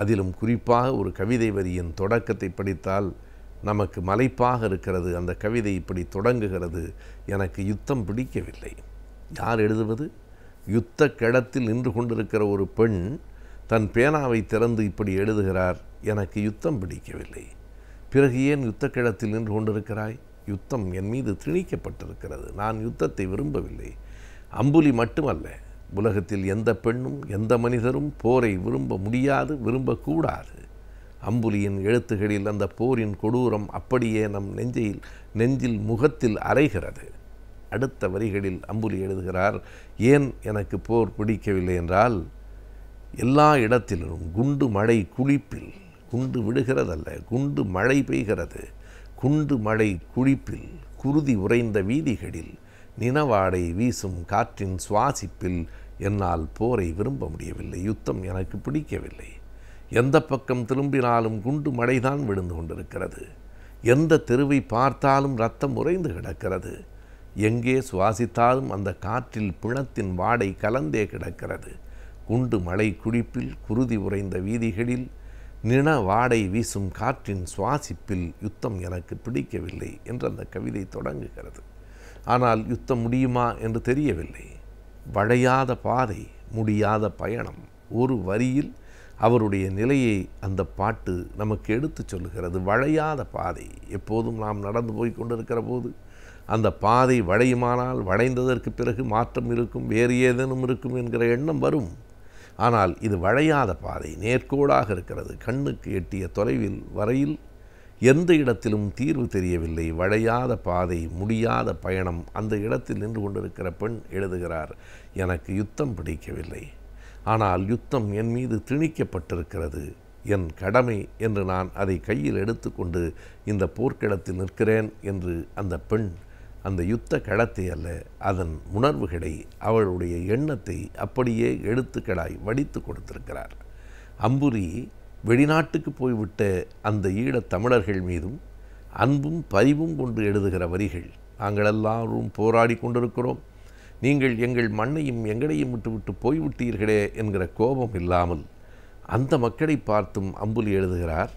அதிலும் குறிப்பாக ஒரு கவிதை வரியின் தொடக்கத்தை படித்தால் நமக்கு மலைப்பாக இருக்கிறது. அந்த கவிதை இப்படி தொடங்குகிறது, எனக்கு யுத்தம் பிடிக்கவில்லை. யார் எழுதுவது? யுத்த களத்தில் நின்று கொண்டிருக்கிற ஒரு பெண் தன் பேனாவை திறந்து இப்படி எழுதுகிறார், எனக்கு யுத்தம் பிடிக்கவில்லை. பிறகு ஏன் யுத்த களத்தில் நின்று கொண்டிருக்கிறாய்? யுத்தம் என் மீது திணிக்கப்பட்டிருக்கிறது, நான் யுத்தத்தை விரும்பவில்லை. அம்புலி மட்டுமல்ல, உலகத்தில் எந்த பெண்ணும் எந்த மனிதரும் போரை விரும்ப முடியாது, விரும்பக்கூடாது. அம்புலியின் எழுத்துகளில் அந்த போரின் கொடூரம் அப்படியே நம் நெஞ்சில் முகத்தில் அரைகிறது. அடுத்த வரிகளில் அம்புலி எழுதுகிறார், ஏன் எனக்கு போர் பிடிக்கவில்லை என்றால், எல்லா இடத்திலும் குண்டு மழை குளிப்பில், குண்டு விடுகிறதல்ல, குண்டு மழை பெய்கிறது. குண்டு மழை குளிப்பில், குருதி உறைந்த வீதிகளில், நினவாடை வீசும் காற்றின் சுவாசிப்பில் என்னால் போரை விரும்ப முடியவில்லை. யுத்தம் எனக்கு பிடிக்கவில்லை. எந்த பக்கம் திரும்பினாலும் குண்டு மழைதான் விழுந்து கொண்டிருக்கிறது. எந்த தெருவை பார்த்தாலும் இரத்தம் உறைந்து கிடக்கிறது. எங்கே சுவாசித்தாலும் அந்த காற்றில் பிணத்தின் வாடை கலந்தே கிடக்கிறது. குண்டு மழை குடிப்பில், குருதி உறைந்த வீதிகளில், நின வாடை வீசும் காற்றின் சுவாசிப்பில் யுத்தம் எனக்கு பிடிக்கவில்லை என்று அந்த கவிதை தொடங்குகிறது. ஆனால் யுத்தம் முடியுமா என்று தெரியவில்லை. வளையாத பாதை, முடியாத பயணம். ஒரு வரியில் அவருடைய நிலையை அந்த பாட்டு நமக்கு எடுத்து சொல்லுகிறது. வளையாத பாதை. எப்போதும் நாம் நடந்து போய் கொண்டிருக்கிற போது அந்த பாதை வளையுமானால் வளைந்ததற்கு பிறகு மாற்றம் இருக்கும், வேறு ஏதேனும் இருக்கும் என்கிற எண்ணம் வரும். ஆனால் இது வளையாத பாதை, நேர்கோடாக இருக்கிறது. கண்ணுக்கு எட்டிய தொலைவில் வரையில் எந்த இடத்திலும் தீர்வு தெரியவில்லை. வளையாத பாதை, முடியாத பயணம். அந்த இடத்தில் நின்று கொண்டிருக்கிற பெண் எழுதுகிறார், எனக்கு யுத்தம் பிடிக்கவில்லை, ஆனால் யுத்தம் என் மீது திணிக்கப்பட்டிருக்கிறது. என் கடமை என்று நான் அதை கையில் எடுத்துக்கொண்டு இந்த போர்க்களத்தில் நிற்கிறேன் என்று அந்த பெண் அந்த யுத்த களத்தை அல்ல, அதன் உணர்வுகளை, அவளுடைய எண்ணத்தை அப்படியே எழுத்துக்களாய் வடித்து கொடுத்திருக்கிறார். அம்புலி வெளிநாட்டுக்கு போய்விட்ட அந்த ஈழத் தமிழர்கள் மீதும் அன்பும் பரிவும் கொண்டு எழுதுகிற வரிகள். நாங்கள் எல்லாரும் போராடி கொண்டிருக்கிறோம், நீங்கள் எங்கள் மண்ணையும் எங்களையும் விட்டு போய்விட்டீர்களே என்கிற கோபம் இல்லாமல் அந்த மக்களை பார்த்தும் அம்புலி எழுதுகிறார்.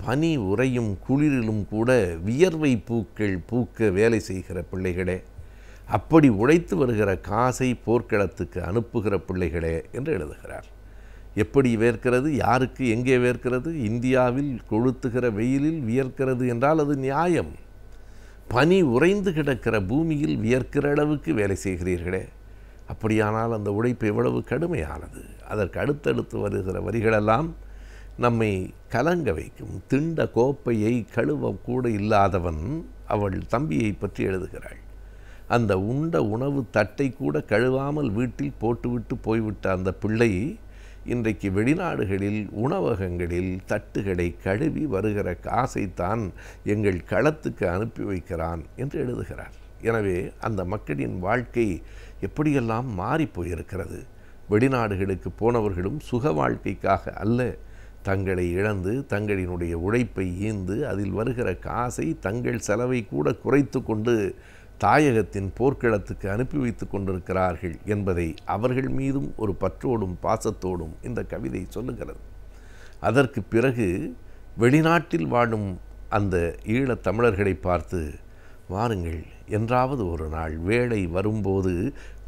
பனி உறையும் குளிரிலும் கூட வியர்வை பூக்கள் பூக்க வேலை செய்கிற பிள்ளைகளே, அப்படி உழைத்து வருகிற காசை போர்க்களத்துக்கு அனுப்புகிற பிள்ளைகளே என்று எழுதுகிறார். எப்படி வேர்க்கிறது, யாருக்கு எங்கே வேர்க்கிறது? இந்தியாவில் கொளுத்துகிற வெயிலில் வியர்க்கிறது என்றால் அது நியாயம். பனி உறைந்து கிடக்கிற பூமியில் வியர்க்கிற அளவுக்கு வேலை செய்கிறீர்களே, அப்படியானால் அந்த உழைப்பு எவ்வளவு கடுமையானது. அதற்கு அடுத்தடுத்து வருகிற வரிகளெல்லாம் நம்மை கலங்க வைக்கும். திண்ட கோப்பையை கழுவ கூட இல்லாதவன் அவள் தம்பியை பற்றி எழுதுகிறாள். அந்த உண்ட உணவு தட்டை கூட கழுவாமல் வீட்டில் போட்டுவிட்டு போய்விட்ட அந்த பிள்ளை இன்றைக்கு வெளிநாடுகளில் உணவகங்களில் தட்டுகளை கழுவி வருகிற காசைத்தான் எங்கள் களத்துக்கு அனுப்பி வைக்கிறான் என்று எழுதுகிறார். எனவே அந்த மக்களின் வாழ்க்கை எப்படியெல்லாம் மாறி போயிருக்கிறது. வெளிநாடுகளுக்கு போனவர்களும் சுக வாழ்க்கைக்காக அல்ல, தங்களை இழந்து தங்களினுடைய உழைப்பை ஈந்து அதில் வருகிற காசை தங்கள் செலவை கூட குறைத்து கொண்டு தாயகத்தின் போர்க்களத்துக்கு அனுப்பி வைத்து கொண்டிருக்கிறார்கள் என்பதை அவர்கள் மீதும் ஒரு பற்றோடும் பாசத்தோடும் இந்த கவிதை சொல்லுகிறது. அதற்கு பிறகு வெளிநாட்டில் வாழும் அந்த ஈழத் தமிழர்களை பார்த்து, வாருங்கள், என்றாவது ஒரு நாள் வேளை வரும்போது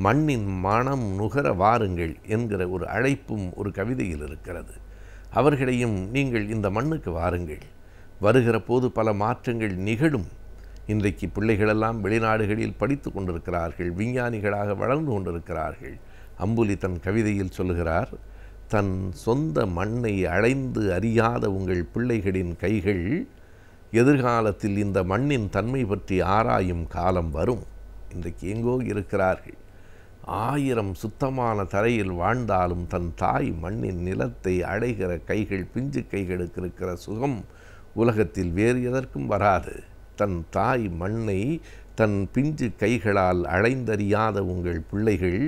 மண்ணின் மனம் நுகர வாருங்கள் என்கிற ஒரு அழைப்பும் ஒரு கவிதையில் இருக்கிறது. அவர்களையும் நீங்கள் இந்த மண்ணுக்கு வாருங்கள், வருகிற போது பல மாற்றங்கள் நிகழும். இன்றைக்கு பிள்ளைகளெல்லாம் வெளிநாடுகளில் படித்து கொண்டிருக்கிறார்கள், விஞ்ஞானிகளாக வளர்ந்து கொண்டிருக்கிறார்கள். அம்புலி தன் கவிதையில் சொல்லுகிறார், தன் சொந்த மண்ணை அடைந்து அறியாத உங்கள் பிள்ளைகளின் கைகள் எதிர்காலத்தில் இந்த மண்ணின் தன்மை பற்றி ஆராயும் காலம் வரும். இன்றைக்கு எங்கோ இருக்கிறார்கள். 1000 சுத்தமான தரையில் வாழ்ந்தாலும் தன் தாய் மண்ணின் நிலத்தை அடைகிற கைகள், பிஞ்சு கைகளுக்கு இருக்கிற சுகம் உலகத்தில் வேறு எதற்கும் வராது. தன் தாய் மண்ணை தன் பிஞ்சு கைகளால் அடைந்தறியாத உங்கள் பிள்ளைகள்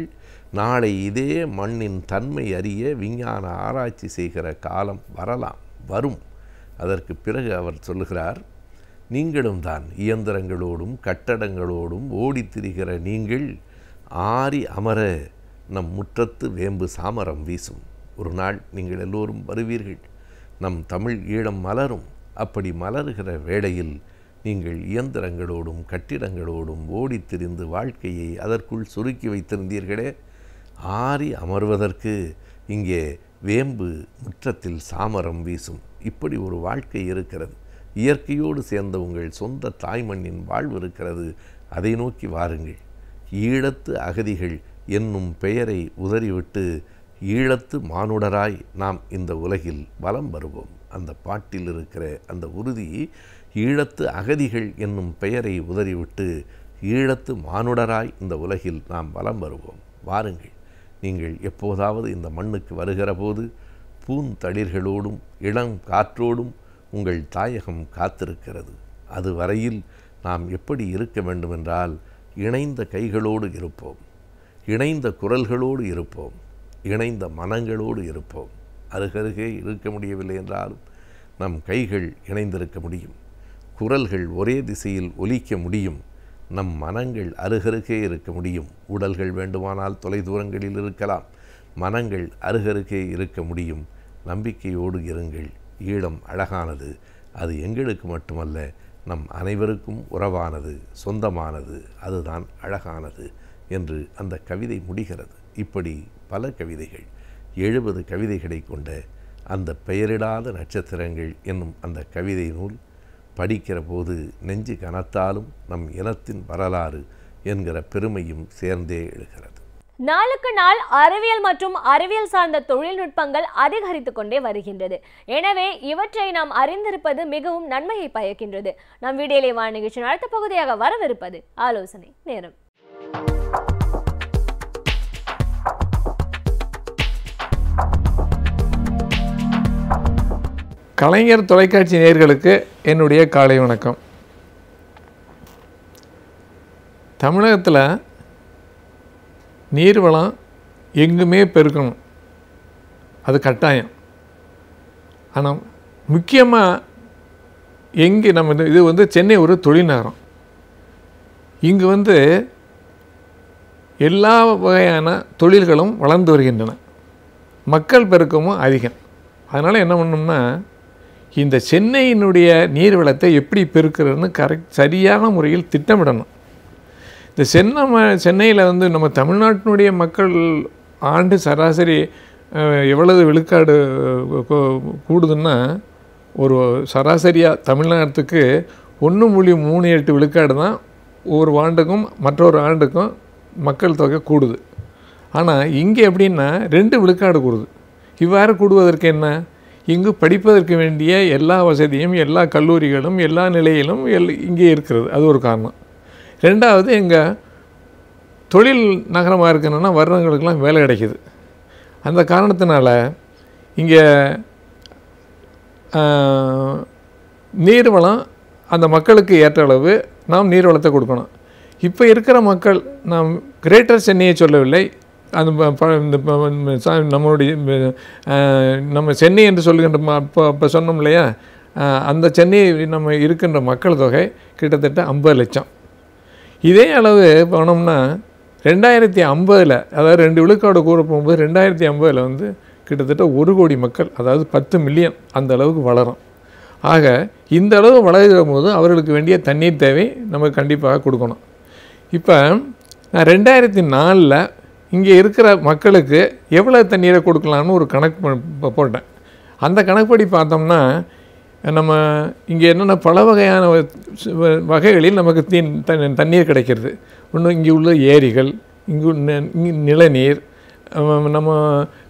நாளை இதே மண்ணின் தன்மை அறிய விஞ்ஞான ஆராய்ச்சி செய்கிற காலம் வரலாம், வரும். அதற்கு பிறகு அவர் சொல்லுகிறார், நீங்களும் தான் இயந்திரங்களோடும் கட்டடங்களோடும் ஓடித்திரிகிற நீங்கள் ஆறி அமர நம் முற்றத்து வேம்பு சாமரம் வீசும். ஒரு நாள் நீங்கள் எல்லோரும் வருவீர்கள், நம் தமிழ் ஈழம் மலரும். அப்படி மலருகிற வேளையில் நீங்கள் இயந்திரங்களோடும் கட்டிடங்களோடும் ஓடித்திரிந்து வாழ்க்கையை அதற்குள் சுருக்கி வைத்திருந்தீர்களே, ஆறி அமர்வதற்கு இங்கே வேம்பு முற்றத்தில் சாமரம் வீசும். இப்படி ஒரு வாழ்க்கை இருக்கிறது. இயற்கையோடு சேர்ந்த உங்கள் சொந்த தாய்மண்ணின் வாழ்வு இருக்கிறது. அதை நோக்கி வாருங்கள். ஈழத்து அகதிகள் என்னும் பெயரை உதறிவிட்டு ஈழத்து மானுடராய் நாம் இந்த உலகில் வலம் வருவோம். அந்த பாட்டில் இருக்கிற அந்த உறுதி, ஈழத்து அகதிகள் என்னும் பெயரை உதறிவிட்டு ஈழத்து மானுடராய் இந்த உலகில் நாம் வலம் வருவோம். வாருங்கள், நீங்கள் எப்போதாவது இந்த மண்ணுக்கு வருகிற போது பூந்தளிர்களோடும் இளம் காற்றோடும் உங்கள் தாயகம் காத்திருக்கிறது. அது வரையில் நாம் எப்படி இருக்க வேண்டுமென்றால், இணைந்த கைகளோடு இருப்போம், இணைந்த குரல்களோடு இருப்போம், இணைந்த மனங்களோடு இருப்போம். அருகருகே இருக்க முடியவில்லை என்றாலும் நம் கைகள் இணைந்திருக்க முடியும், குரல்கள் ஒரே திசையில் ஒலிக்க முடியும், நம் மனங்கள் அருகருகே இருக்க முடியும். உடல்கள் வேண்டுமானால் தொலைதூரங்களில் இருக்கலாம், மனங்கள் அருகருகே இருக்க முடியும். நம்பிக்கையோடு இருங்கள். ஈழம் அழகானது. அது எங்களுக்கு மட்டுமல்ல, நம் அனைவருக்கும் உறவானது, சொந்தமானது. அதுதான் அழகானது என்று அந்த கவிதை முடிகிறது. இப்படி பல கவிதைகள், 70 கவிதைகளை கொண்ட அந்த பெயரிடாத நட்சத்திரங்கள் என்னும் அந்த கவிதை நூல் படிக்கிற போது நெஞ்சு கனத்தாலும் நம் இனத்தின் வரலாறு என்கிற பெருமையும் சேர்ந்தே எழுகிறது. நாளுக்கு நாள் அறிவியல் மற்றும் அறிவியல் சார்ந்த தொழில்நுட்பங்கள் அதிகரித்து கொண்டே வருகின்றது. எனவே இவற்றை நாம் அறிந்திருப்பது மிகவும் நன்மையை பயக்கின்றது. நம் வீடியோலை வாழ நிகழ்ச்சியின் அடுத்த பகுதியாக வரவிருப்பது ஆலோசனை நேரம். கலைஞர் தொலைக்காட்சி நேயர்களுக்கு என்னுடைய காலை வணக்கம். தமிழகத்தில் நீர்வளம் எங்குமே பெருக்கணும், அது கட்டாயம். ஆனால் முக்கியமாக எங்கே நம்ம இது வந்து சென்னை ஒரு தொழில் நகரம். இங்கு வந்து எல்லா வகையான தொழில்களும் வளர்ந்து வருகின்றன, மக்கள் பெருக்கமும் அதிகம். அதனால் என்ன பண்ணோம்னா, இந்த சென்னையினுடைய நீர்வளத்தை எப்படி பெருக்கிறதுன்னு சரியான முறையில் திட்டமிடணும். இந்த சென்னையில் வந்து நம்ம தமிழ்நாட்டினுடைய மக்கள் ஆண்டு சராசரி எவ்வளவு விழுக்காடு கூடுதுன்னா, ஒரு சராசரியாக தமிழ்நாட்டுக்கு 1.38 விழுக்காடு தான் ஒவ்வொரு ஆண்டுக்கும் மற்றொரு ஆண்டுக்கும் மக்கள் தொகை கூடுது. ஆனால் இங்கே எப்படின்னா 2 விழுக்காடு கூடுது. இவ்வாறு கூடுவதற்கு என்ன, இங்கு படிப்பதற்கு வேண்டிய எல்லா வசதியும் எல்லா கல்லூரிகளும் எல்லா நிலையிலும் இங்கே இருக்கிறது, அது ஒரு காரணம். ரெண்டாவது, எங்கள் தொழில் நகரமாக இருக்கணும்னா வர்றவங்களுக்கெல்லாம் வேலை கிடைக்கிது. அந்த காரணத்தினால இங்கே நீர்வளம் அந்த மக்களுக்கு ஏற்ற அளவு நாம் நீர்வளத்தை கொடுக்கணும். இப்போ இருக்கிற மக்கள், நாம் கிரேட்டர் சென்னையை சொல்லவில்லை, அந்த நம்மளுடைய நம்ம சென்னை என்று சொல்லுகின்ற இப்போ சொன்னோம் இல்லையா, அந்த சென்னை நம்ம இருக்கின்ற மக்கள் தொகை கிட்டத்தட்ட 50 லட்சம். இதே அளவு போனோம்னா 2050, அதாவது 2 விழுக்காடு கூற போகும்போது 2050 வந்து கிட்டத்தட்ட 1 கோடி மக்கள், அதாவது 10 மில்லியன் அந்த அளவுக்கு வளரும். ஆக இந்த அளவு வளர்கிற போது அவர்களுக்கு வேண்டிய தண்ணீர் தேவை நம்ம கண்டிப்பாக கொடுக்கணும். இப்போ நான் 2004 இங்கே இருக்கிற மக்களுக்கு எவ்வளோ தண்ணீரை கொடுக்கலான்னு ஒரு கணக்கு போட்டேன். அந்த கணக்குப்படி பார்த்தோம்னா, நம்ம இங்கே என்னென்ன பல வகையான வகைகளில் நமக்கு தண்ணீர் கிடைக்கிறது. ஒன்று இங்கே உள்ள ஏரிகள், இங்கு நிலநீர், நம்ம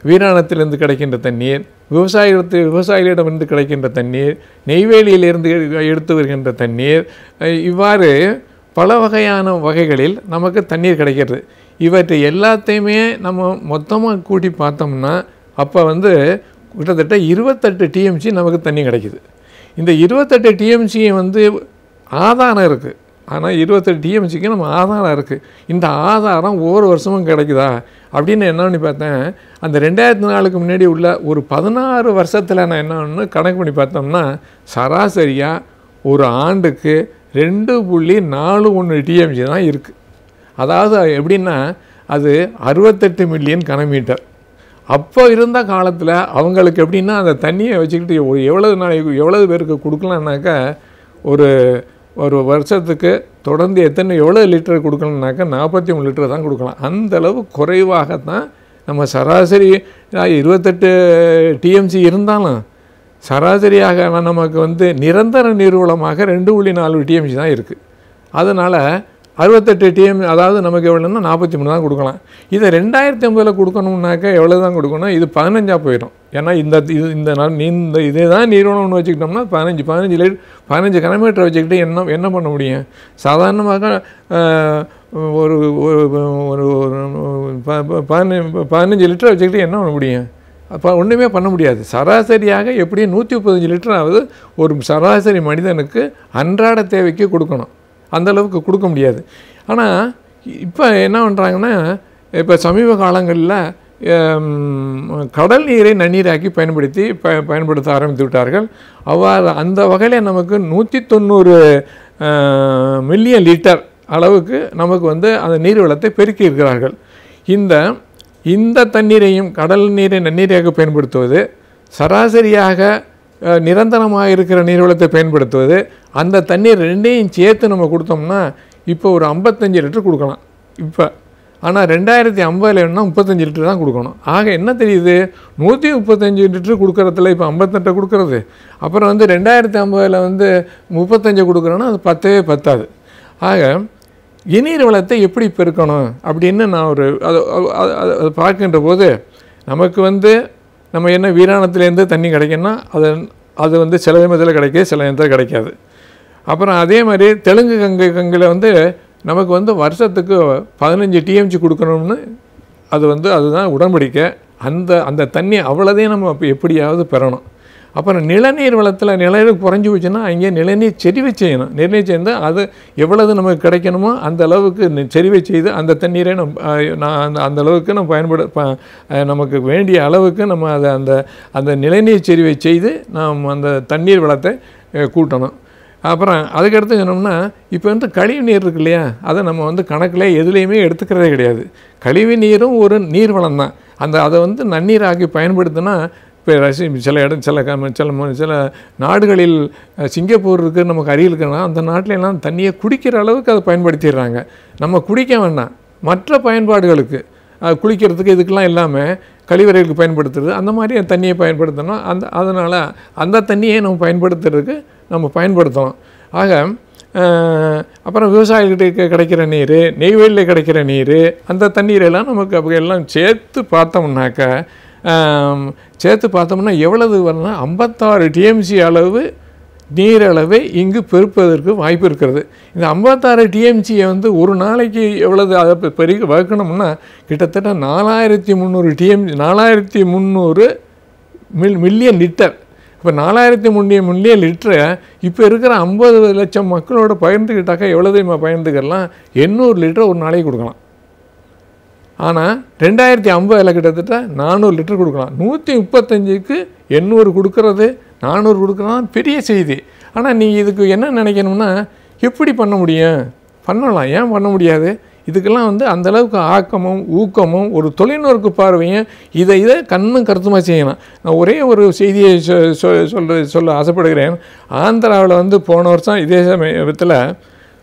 வீராணத்திலிருந்து கிடைக்கின்ற தண்ணீர், விவசாயிகளிடமிருந்து கிடைக்கின்ற தண்ணீர், நெய்வேலியிலிருந்து எடுத்து வருகின்ற தண்ணீர், இவ்வாறு பல வகையான வகைகளில் நமக்கு தண்ணீர் கிடைக்கிறது. இவற்றை எல்லாத்தையுமே நம்ம மொத்தமாக கூட்டி பார்த்தோம்னா அப்போ வந்து கிட்டத்தட்ட 28 டிஎம்சி நமக்கு தண்ணி கிடைக்குது. இந்த 28 டிஎம்சி வந்து ஆதாரம் இருக்குது. ஆனால் 28 டிஎம்சிக்கு நம்ம ஆதாரம் இருக்குது. இந்த ஆதாரம் ஒவ்வொரு வருஷமும் கிடைக்குதா அப்படின்னு என்ன பண்ணி பார்த்தேன், அந்த 2004க்கு முன்னாடி உள்ள ஒரு 16 வருஷத்தில் நான் என்ன கணக்கு பண்ணி பார்த்தோம்னா, சராசரியாக ஒரு ஆண்டுக்கு 2.41 டிஎம்சி தான் இருக்குது. அதாவது எப்படின்னா, அது 68 மில்லியன் கனமீட்டர். அப்போ இருந்த காலத்தில் அவங்களுக்கு எப்படின்னா, அந்த தண்ணியை வச்சுக்கிட்டு எவ்வளவு பேருக்கு கொடுக்கலான்னாக்கா, ஒரு வருஷத்துக்கு தொடர்ந்து எவ்வளோ லிட்டர் கொடுக்கணுன்னாக்கா 43 லிட்டர் தான் கொடுக்கலாம். அந்தளவு குறைவாகத்தான் நம்ம சராசரி 28 டிஎம்சி இருந்தாலும் சராசரியாக நமக்கு வந்து நிரந்தர நீர்வளமாக 2.4 டிஎம்சி தான் இருக்குது. அதனால் 68 டிஎம், அதாவது நமக்கு எவ்வளோன்னா 43 தான் கொடுக்கலாம். இதை 2050 கொடுக்கணும்னாக்கா எவ்வளோ தான் கொடுக்கணும், இது 15 போயிடும். ஏன்னா இந்த இதே தான் நீர்வளம்னு வச்சுக்கிட்டோம்னா 15 கிலோமீட்டர் வச்சுக்கிட்டு என்ன பண்ண முடியும். சாதாரணமாக ஒரு 15 லிட்டர் வச்சுக்கிட்டு என்ன பண்ண முடியும், அப்போ ஒன்றுமே பண்ண முடியாது. சராசரியாக எப்படியும் 135 லிட்டராவது ஒரு சராசரி மனிதனுக்கு அன்றாட தேவைக்கு கொடுக்கணும். அந்தளவுக்கு கொடுக்க முடியாது. ஆனால் இப்போ என்ன பண்ணுறாங்கன்னா, இப்போ சமீப காலங்களில் கடல் நீரை நன்னீராக்கி பயன்படுத்த ஆரம்பித்து விட்டார்கள். அவ்வாறு அந்த வகையில் நமக்கு 190 மில்லியன் லிட்டர் அளவுக்கு நமக்கு வந்து அந்த நீர்வளத்தை பெருக்கி இருக்கிறார்கள். இந்த தண்ணீரையும் கடல் நீரை நன்னீராக பயன்படுத்துவது, சராசரியாக நிரந்தரமாக இருக்கிற நீர்வளத்தை பயன்படுத்துவது, அந்த தண்ணீர் ரெண்டையும் சேர்த்து நம்ம கொடுத்தோம்னா இப்போ ஒரு 55 லிட்டர் கொடுக்கலாம் இப்போ. ஆனால் 2050 வேணும்னா 35 லிட்டர் தான் கொடுக்கணும். ஆக என்ன தெரியுது, 135 லிட்டர் கொடுக்குறதுல இப்போ 58 கொடுக்குறது, அப்புறம் வந்து 2050 வந்து 35 கொடுக்குறோன்னா அது பத்தாது. ஆக நீர் வளத்தை எப்படி பெருக்கணும் அப்படின்னு நான் அதை பார்க்கின்ற போது, நமக்கு வந்து நம்ம என்ன வீராணத்துலேருந்து தண்ணி கிடைக்குன்னா அது வந்து சில நேரத்தில் கிடைக்கிது, சில நேரத்தில் கிடைக்காது. அப்புறம் அதே மாதிரி தெலுங்கு கங்கையில் வந்து நமக்கு வந்து வருஷத்துக்கு 15 டிஎம்சி கொடுக்கணும்னு அதுதான் உடன்படிக்கை. அந்த தண்ணி அவ்வளோதையும் நம்ம எப்படியாவது பெறணும். அப்புறம் நிலநீர் வளத்தில் நிலநீர் குறைஞ்சி போச்சுன்னா அங்கே நிலநீர் செறிவை செய்யணும். நிலநீர் செய்து அது எவ்வளவு நமக்கு கிடைக்கணுமோ அந்த அளவுக்கு செறிவை செய்து அந்த தண்ணீரை அந்த அளவுக்கு நம்ம நமக்கு வேண்டிய அளவுக்கு நம்ம அதை அந்த நிலநீர் செறிவை செய்து நாம் அந்த தண்ணீர் வளத்தை கூட்டணும். அப்புறம் அதுக்கடுத்து சொன்னோம்னா இப்போ வந்து கழிவு நீர் இருக்கு இல்லையா, அதை நம்ம வந்து கணக்கில் எதுலேயுமே எடுத்துக்கிறதே கிடையாது. கழிவு நீரும் ஒரு நீர் வளம் தான். அதை வந்து நன்னீராக்கி பயன்படுத்தினா இப்போ சில நாடுகளில் சிங்கப்பூர் இருக்குது, நமக்கு அருகில் இருக்கிறனா அந்த நாட்டிலெல்லாம் தண்ணியை குடிக்கிற அளவுக்கு அதை பயன்படுத்திடுறாங்க. நம்ம குடிக்க வேண்டாம், மற்ற பயன்பாடுகளுக்கு குளிக்கிறதுக்கு இதுக்கெல்லாம் இல்லாமல் கழிவறைகளுக்கு பயன்படுத்துறது அந்த மாதிரி தண்ணியை பயன்படுத்தணும். அதனால் அந்த தண்ணியை நம்ம பயன்படுத்துறதுக்கு நம்ம பயன்படுத்தணும். ஆக அப்புறம் விவசாயிகிட்ட கிடைக்கிற நீர், நெய்வேலியில் கிடைக்கிற நீர், அந்த தண்ணீரெல்லாம் நமக்கு அப்போ எல்லாம் சேர்த்து பார்த்தோம்னா எவ்வளவு வரணும்னா 56 TMC அளவு நீரளவை இங்கு பெருப்பதற்கு வாய்ப்பு இருக்கிறது. இந்த 56 TMCயை வந்து ஒரு நாளைக்கு எவ்வளவு அதை பெருகி வகுக்கணும்னா கிட்டத்தட்ட 4300 மில்லியன் லிட்டர். இப்போ 4300 மில்லியன் லிட்டரை இப்போ இருக்கிற 50 லட்சம் மக்களோட பகிர்ந்துக்கிட்டாக்கா எவ்வளோதையுமா பகிர்ந்துக்கலாம்? 800 லிட்டர் ஒரு நாளைக்கு கொடுக்கலாம். ஆனால் 2050 கிட்டத்தட்ட 400 லிட்டர் கொடுக்கலாம். 135க்கு 800 கொடுக்கறது 400 கொடுக்குறது பெரிய செய்தி. ஆனால் நீங்கள் இதுக்கு என்ன நினைக்கணும்னா எப்படி பண்ண முடியும்? பண்ணலாம், ஏன் பண்ண முடியாது? இதுக்கெல்லாம் வந்து அந்தளவுக்கு ஆக்கமும் ஊக்கமும் ஒரு தொலைநோக்கு பார்வையும் இதை கண்ணும் கருத்துமாக செய்யணும். நான் ஒரே ஒரு செய்தியை சொல்ல ஆசைப்படுகிறேன். ஆந்திராவில் வந்து போன வருஷம் இதே சமயத்தில்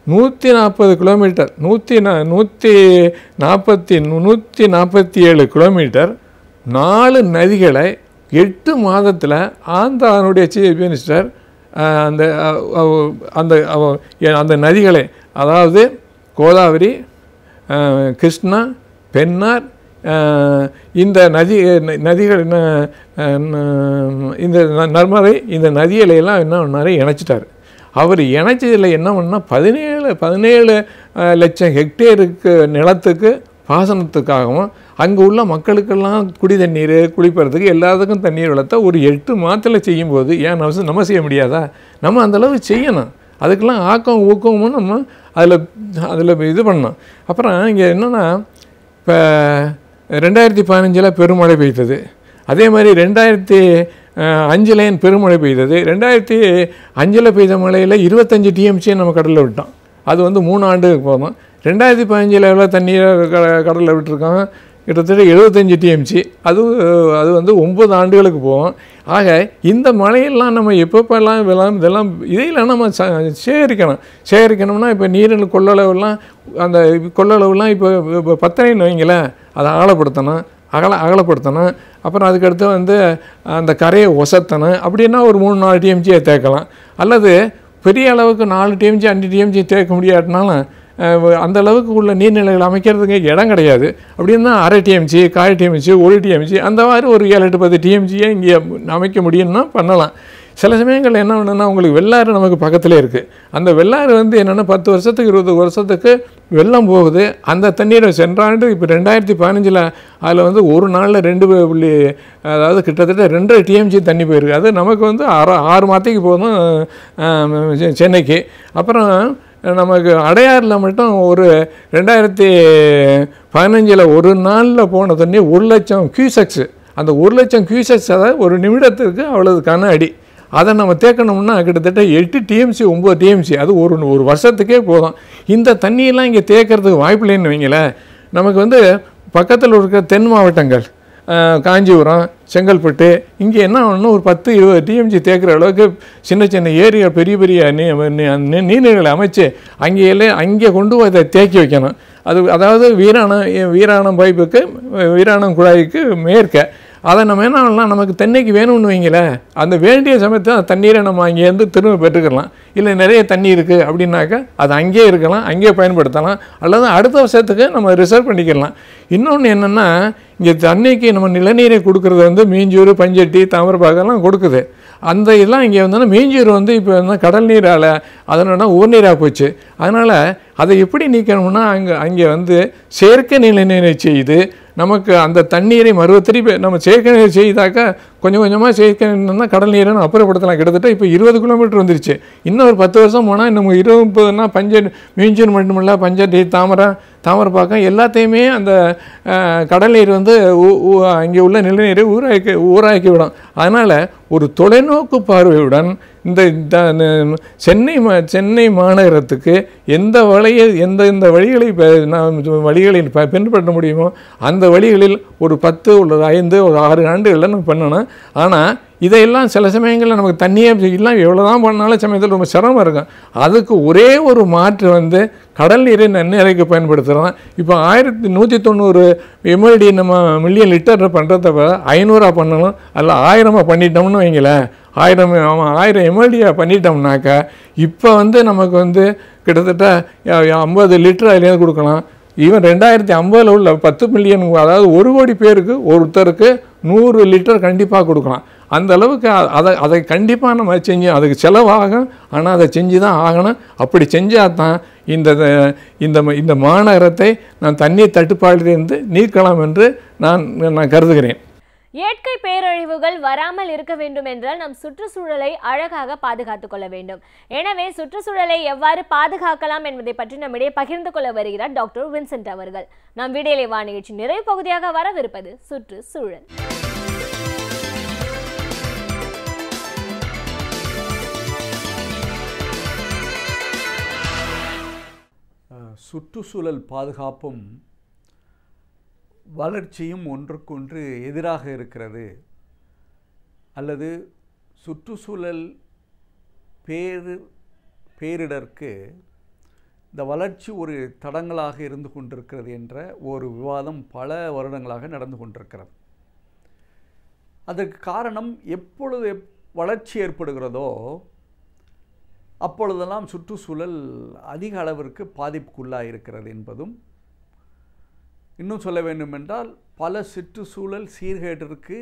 140 கிலோமீட்டர் 147 கிலோமீட்டர் 4 நதிகளை 8 மாதத்தில் ஆந்திராவுடைய சீஃப் மினிஸ்டர் அந்த நதிகளை, அதாவது கோதாவரி, கிருஷ்ணா, பெண்ணார், இந்த நதிகள் இந்த நர்மதை, இந்த நதிகளையெல்லாம் என்ன பண்ணார், இணைச்சிட்டார். அவர் இணைச்சதில் என்ன பண்ணால் 17 லட்சம் ஹெக்டேருக்கு நிலத்துக்கு பாசனத்துக்காகவும் அங்கே உள்ள மக்களுக்கெல்லாம் குடி தண்ணீர், குளிப்பறதுக்கு எல்லாத்துக்கும் தண்ணீர் வளர்த்த ஒரு 8 மாதத்தில் செய்யும்போது ஏன் நம்ம செய்ய முடியாதா? நம்ம அந்தளவு செய்யணும். அதுக்கெல்லாம் ஆக்கம் ஊக்கமும் நம்ம அதில் இது பண்ணோம். அப்புறம் இங்கே என்னென்னா, இப்போ 2015 பெருமழை பெய்தது. அதே மாதிரி 2005 பெருமழை பெய்தது. 2005 பெய்த மழையில் 25 TMC நம்ம கடலில் விட்டோம். அது வந்து 3 ஆண்டுக்கு போதும். 2015 எவ்வளோ தண்ணீரை கடலில் விட்டுருக்கோம், கிட்டத்தட்ட 75 TMC. அது வந்து 9 ஆண்டுகளுக்கு போகும். ஆக இந்த மழையெல்லாம் நம்ம எப்பப்பெல்லாம் இதெல்லாம் இதையெல்லாம் நம்ம சேகரிக்கணும்னா இப்போ நீரில் கொள்ளளவுலாம் அந்த கொள்ளளவுலாம் இப்போ 10 வைங்களேன், அதை ஆழப்படுத்தணும், அகலப்படுத்தணும். அப்புறம் அதுக்கடுத்து வந்து அந்த கரையை ஒசத்தணும். அப்படின்னா ஒரு 3-4 TMCயை தேக்கலாம். அல்லது பெரிய அளவுக்கு 4 TMC 5 TMC தேக்க முடியாட்டினாலும் அந்த அளவுக்கு உள்ள நீர்நிலைகள் அமைக்கிறதுக்கு இடம் கிடையாது. அப்படின்னா அரை TMC, 1/4 TMC, 1 TMC அந்த மாதிரி ஒரு 7-10 TMCயை இங்கே அமைக்க முடியும்னா பண்ணலாம். சில சமயங்கள் என்ன பண்ணுன்னா, உங்களுக்கு வெள்ளாறு நமக்கு பக்கத்தில் இருக்குது. அந்த வெள்ளாறு வந்து என்னென்னா 10 வருஷத்துக்கு 20 வருஷத்துக்கு வெள்ளம் போகுது. அந்த தண்ணீரை சென்றாண்டு இப்போ 2015 அதில் வந்து ஒரு நாளில் 2 அதாவது கிட்டத்தட்ட 2.5 TMC தண்ணி போயிருக்கு. அது நமக்கு வந்து 6 மாதத்துக்கு போதும் சென்னைக்கு. அப்புறம் நமக்கு அடையாறில் மட்டும் ஒரு 2015 ஒரு நாளில் போன தண்ணி 1 லட்சம் கியூசெக்ஸு. அந்த 1 லட்சம் கியூசெக்ஸ் அதாவது ஒரு நிமிடத்துக்கு அவ்வளவு கன அடி. அதை நம்ம தேக்கணும்னா கிட்டத்தட்ட 8 TMC 9 TMC அது ஒரு வருஷத்துக்கே போதும். இந்த தண்ணியெல்லாம் இங்கே தேக்கிறதுக்கு வாய்ப்பு இல்லைன்னு வைங்களேன். நமக்கு வந்து பக்கத்தில் இருக்கிற தென் மாவட்டங்கள், காஞ்சிபுரம், செங்கல்பட்டு, இங்கே என்ன ஆகணும்னா ஒரு 10-20 TMC தேக்கிற அளவுக்கு சின்ன சின்ன ஏரியா பெரிய பெரிய நீர்நிலைகளை அமைச்சு அங்கே கொண்டு போய் அதை தேக்கி வைக்கணும். அதாவது வீராணம் பைப்புக்கு, வீராணம் குழாய்க்கு மேற்க அதை நம்ம என்ன பண்ணலாம், நமக்கு தென்னைக்கு வேணும்னு வைங்களேன், அந்த வேண்டிய சமயத்தை அந்த தண்ணீரை நம்ம அங்கேருந்து திரும்ப பெற்றுக்கலாம். இல்லை நிறைய தண்ணி இருக்குது அப்படின்னாக்கா அது அங்கேயே இருக்கலாம், அங்கேயே பயன்படுத்தலாம். அல்லது அடுத்த வருஷத்துக்கு நம்ம ரிசர்வ் பண்ணிக்கலாம். இன்னொன்று என்னென்னா, இங்கே தண்ணிக்கு நம்ம நிலநீரை கொடுக்குறது வந்து மீஞ்சூர், பஞ்சட்டி, தாமிரபாகெல்லாம் கொடுக்குது. அந்த இதெல்லாம் இங்கே வந்தோன்னா மீஞ்சூர் வந்து இப்போ வந்து கடல் நீரால் அதனோட உவர்நீராக போச்சு. அதனால் அதை எப்படி நீக்கணும்னா அங்கே வந்து செயற்கை நிலநீரை செய்து நமக்கு அந்த தண்ணீரை திருப்பி நம்ம செயற்கை நீர் செய்தாக்கா கொஞ்சம் கொஞ்சமாக சேர்க்கணும்னா கடல் நீரை அப்புறப்படுத்தலாம். கிட்டத்தட்ட இப்போ 20 கிலோமீட்டர் வந்துருச்சு. இன்னும் ஒரு 10 வருஷம் போனால் இன்னும் 20-30னா மியூஞ்சியன் மட்டுமில்ல பஞ்சட்டி, தாமரைப்பாக்கம் எல்லாத்தையுமே அந்த கடல் நீர் வந்து அங்கே உள்ள நிலநீரை ஊராக்கி விடும். அதனால் ஒரு தொலைநோக்கு பார்வையுடன் இந்த சென்னை மாநகரத்துக்கு எந்த வழிகளை பின்பற்ற முடியுமோ அந்த வழிகளில் ஒரு 10 ஒரு 5 ஒரு 6 ஆண்டுகளில் நம்ம பண்ணணும். ஆனால் இதையெல்லாம் சில சமயங்களில் நமக்கு தண்ணியே எல்லாம் எவ்வளோ தான் பண்ணாலும் சமயத்தில் ரொம்ப சிரமம் இருக்கும். அதுக்கு ஒரே ஒரு மாற்று வந்து கடல் நீரை நன்னீரைக்கு பயன்படுத்துகிறோம். இப்போ 1190 எம்எல்டி நம்ம மில்லியன் லிட்டர் பண்ணுறத 500 பண்ணணும், அல்ல 1000 பண்ணிட்டோம்னு வைங்களேன். 1000 எம்எல்டியாக பண்ணிட்டோம்னாக்கா இப்போ வந்து நமக்கு வந்து கிட்டத்தட்ட 50 லிட்டர் அதுலேருந்து கொடுக்கலாம். ஈவன் 2050 உள்ள 10 மில்லியன், அதாவது 1 கோடி பேருக்கு ஒருத்தருக்கு 100 லிட்டர் கண்டிப்பாக கொடுக்கலாம். அந்த அளவுக்கு அதை கண்டிப்பாக நம்ம செஞ்சு, அதுக்கு செலவாகும், ஆனால் அதை செஞ்சு தான் ஆகணும். அப்படி செஞ்சால் தான் இந்த மாநகரத்தை நான் தண்ணீர் தட்டுப்பாட்டிலிருந்து நீக்கலாம் என்று நான் கருதுகிறேன். இயற்கை பேரழிவுகள் வராமல் இருக்க வேண்டும் என்றால் நம் சுற்றுச்சூழலை அழகாக பாதுகாத்துக் கொள்ள வேண்டும். எனவே சுற்றுச்சூழலை எவ்வாறு பாதுகாக்கலாம் என்பதை பற்றி நம்மிடையே பகிர்ந்து கொள்ள வருகிறார் டாக்டர் வின்சென்ட் அவர்கள். நம் வீடியோலை வா நிகழ்ச்சி நிறைவு பகுதியாக வரவிருப்பது சுற்றுச்சூழல். சுற்றுச்சூழல் பாதுகாப்பும் வளர்ச்சியும் ஒன்றுக்கொன்று எதிராக இருக்கிறது, அல்லது சுற்றுச்சூழல் பேரிடருக்கு இந்த வளர்ச்சி ஒரு தடங்களாக இருந்து கொண்டிருக்கிறது என்ற ஒரு விவாதம் பல வருடங்களாக நடந்து கொண்டிருக்கிறது. அதற்கு காரணம், எப்பொழுது வளர்ச்சி ஏற்படுகிறதோ அப்பொழுதெல்லாம் சுற்றுச்சூழல் அதிக அளவிற்கு பாதிப்புக்குள்ளாக இருக்கிறது என்பதும், இன்னும் சொல்ல வேண்டுமென்றால் பல சுற்றுச்சூழல் சீர்கேட்டிற்கு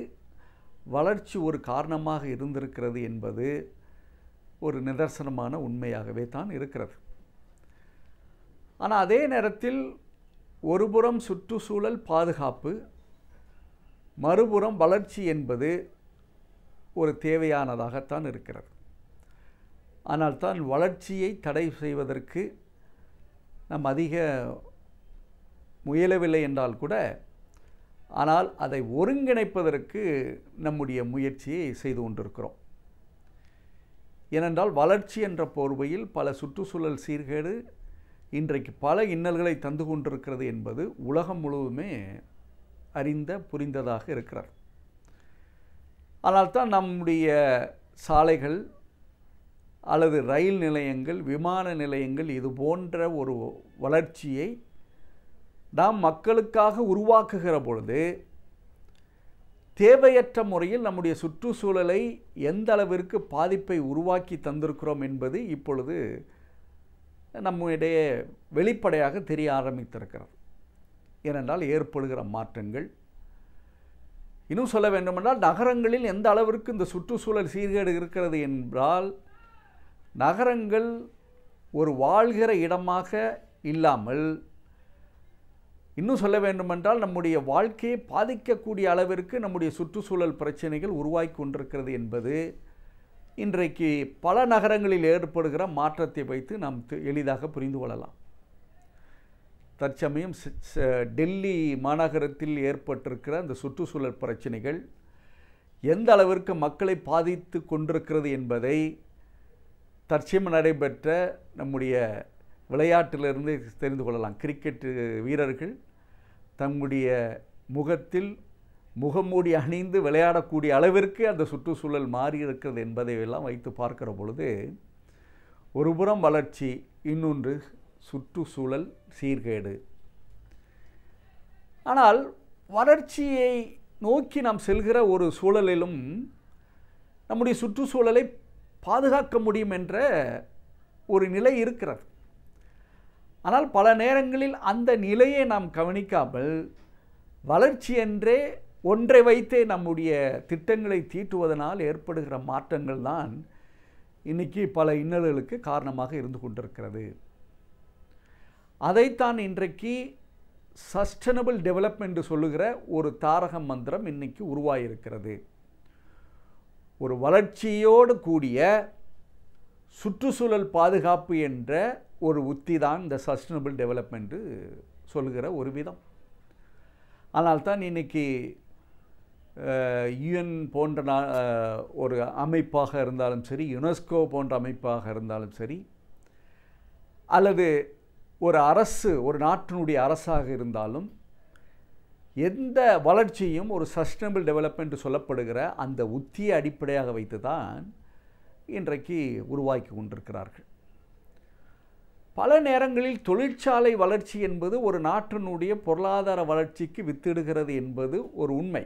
வளர்ச்சி ஒரு காரணமாக இருந்திருக்கிறது என்பது ஒரு நிதர்சனமான உண்மையாகவே தான் இருக்கிறது. ஆனால் அதே நேரத்தில் ஒருபுறம் சுற்றுச்சூழல் பாதுகாப்பு, மறுபுறம் வளர்ச்சி என்பது ஒரு தேவையானதாகத்தான் இருக்கிறது. ஆனால் தான் வளர்ச்சியை தடை செய்வதற்கு நாம் அதிக முயலவில்லை என்றால் கூட, ஆனால் அதை ஒருங்கிணைப்பதற்கு நம்முடைய முயற்சியை செய்து கொண்டிருக்கிறோம். ஏனென்றால் வளர்ச்சி என்ற போர்வையில் பல சுற்றுச்சூழல் சீர்கேடு இன்றைக்கு பல இன்னல்களை தந்து கொண்டிருக்கிறது என்பது உலகம் முழுவதுமே புரிந்ததாக இருக்கிறது. ஆனால் தான் நம்முடைய சாலைகள் அல்லது ரயில் நிலையங்கள், விமான நிலையங்கள், இது போன்ற ஒரு வளர்ச்சியை நாம் மக்களுக்காக உருவாக்குகிற பொழுது தேவையற்ற முறையில் நம்முடைய சுற்றுச்சூழலை எந்த அளவிற்கு பாதிப்பை உருவாக்கி தந்திருக்கிறோம் என்பது இப்பொழுது நம்முடைய வெளிப்படையாக தெரிய ஆரம்பித்திருக்கிறது. ஏனென்றால் ஏற்படுகிற மாற்றங்கள், இன்னும் சொல்ல வேண்டுமென்றால் நகரங்களில் எந்த அளவிற்கு இந்த சுற்றுச்சூழல் சீர்கேடு இருக்கிறது என்றால், நகரங்கள் ஒரு வாழ்கிற இடமாக இல்லாமல், இன்னும் சொல்ல வேண்டுமென்றால் நம்முடைய வாழ்க்கையை பாதிக்கக்கூடிய அளவிற்கு நம்முடைய சுற்றுச்சூழல் பிரச்சனைகள் உருவாகி கொண்டிருக்கிறது என்பது இன்றைக்கு பல நகரங்களில் ஏற்படுகிற மாற்றத்தை வைத்து நாம் எளிதாக புரிந்து கொள்ளலாம். தற்சமயம் டெல்லி மாநகரத்தில் ஏற்பட்டிருக்கிற அந்த சுற்றுச்சூழல் பிரச்சனைகள் எந்த அளவிற்கு மக்களை பாதித்து கொண்டிருக்கிறது என்பதை தற்சமயம் நடைபெற்ற நம்முடைய விளையாட்டிலிருந்து தெரிந்து கொள்ளலாம். கிரிக்கெட் வீரர்கள் தம்முடைய முகத்தில் முகமூடி அணிந்து விளையாடக்கூடிய அளவிற்கு அந்த சுற்றுச்சூழல் மாறி இருக்கிறது என்பதை எல்லாம் வைத்து பார்க்கிற பொழுது, ஒருபுறம் வளர்ச்சி, இன்னொன்று சுற்றுச்சூழல் சீர்கேடு. ஆனால் வளர்ச்சியை நோக்கி நாம் செல்கிற ஒரு சூழலிலும் நம்முடைய சுற்றுச்சூழலை பாதுகாக்க முடியும் என்ற ஒரு நிலை இருக்கிறது. ஆனால் பல நேரங்களில் அந்த நிலையை நாம் கவனிக்காமல் வளர்ச்சி என்றே ஒன்றை வைத்தே நம்முடைய திட்டங்களை தீட்டுவதனால் ஏற்படுகிற மாற்றங்கள் தான் இன்றைக்கி பல இன்னல்களுக்கு காரணமாக இருந்து கொண்டிருக்கிறது. அதைத்தான் இன்றைக்கு சஸ்டைனபிள் டெவலப்மெண்ட் சொல்லுகிற ஒரு தாரக மந்திரம் இன்றைக்கி உருவாகியிருக்கிறது. ஒரு வளர்ச்சியோடு கூடிய சுற்றுச்சூழல் பாதுகாப்பு என்ற ஒரு உத்தி தான் இந்த சஸ்டைனபிள் டெவலப்மெண்ட்டு சொல்கிற ஒரு விதம். ஆனால் தான் இன்றைக்கி யுஎன் போன்ற ஒரு அமைப்பாக இருந்தாலும் சரி, யுனெஸ்கோ போன்ற அமைப்பாக இருந்தாலும் சரி, அல்லது ஒரு அரசு, ஒரு நாட்டினுடைய அரசாக இருந்தாலும், எந்த வளர்ச்சியும் ஒரு சஸ்டைனபிள் டெவலப்மெண்ட் சொல்லப்படுகிற அந்த உத்தியை அடிப்படையாக வைத்து தான் இன்றைக்கு உருவாக்கி கொண்டிருக்கிறார்கள். பல நேரங்களில் தொழிற்சாலை வளர்ச்சி என்பது ஒரு நாட்டினுடைய பொருளாதார வளர்ச்சிக்கு வித்திடுகிறது என்பது ஒரு உண்மை.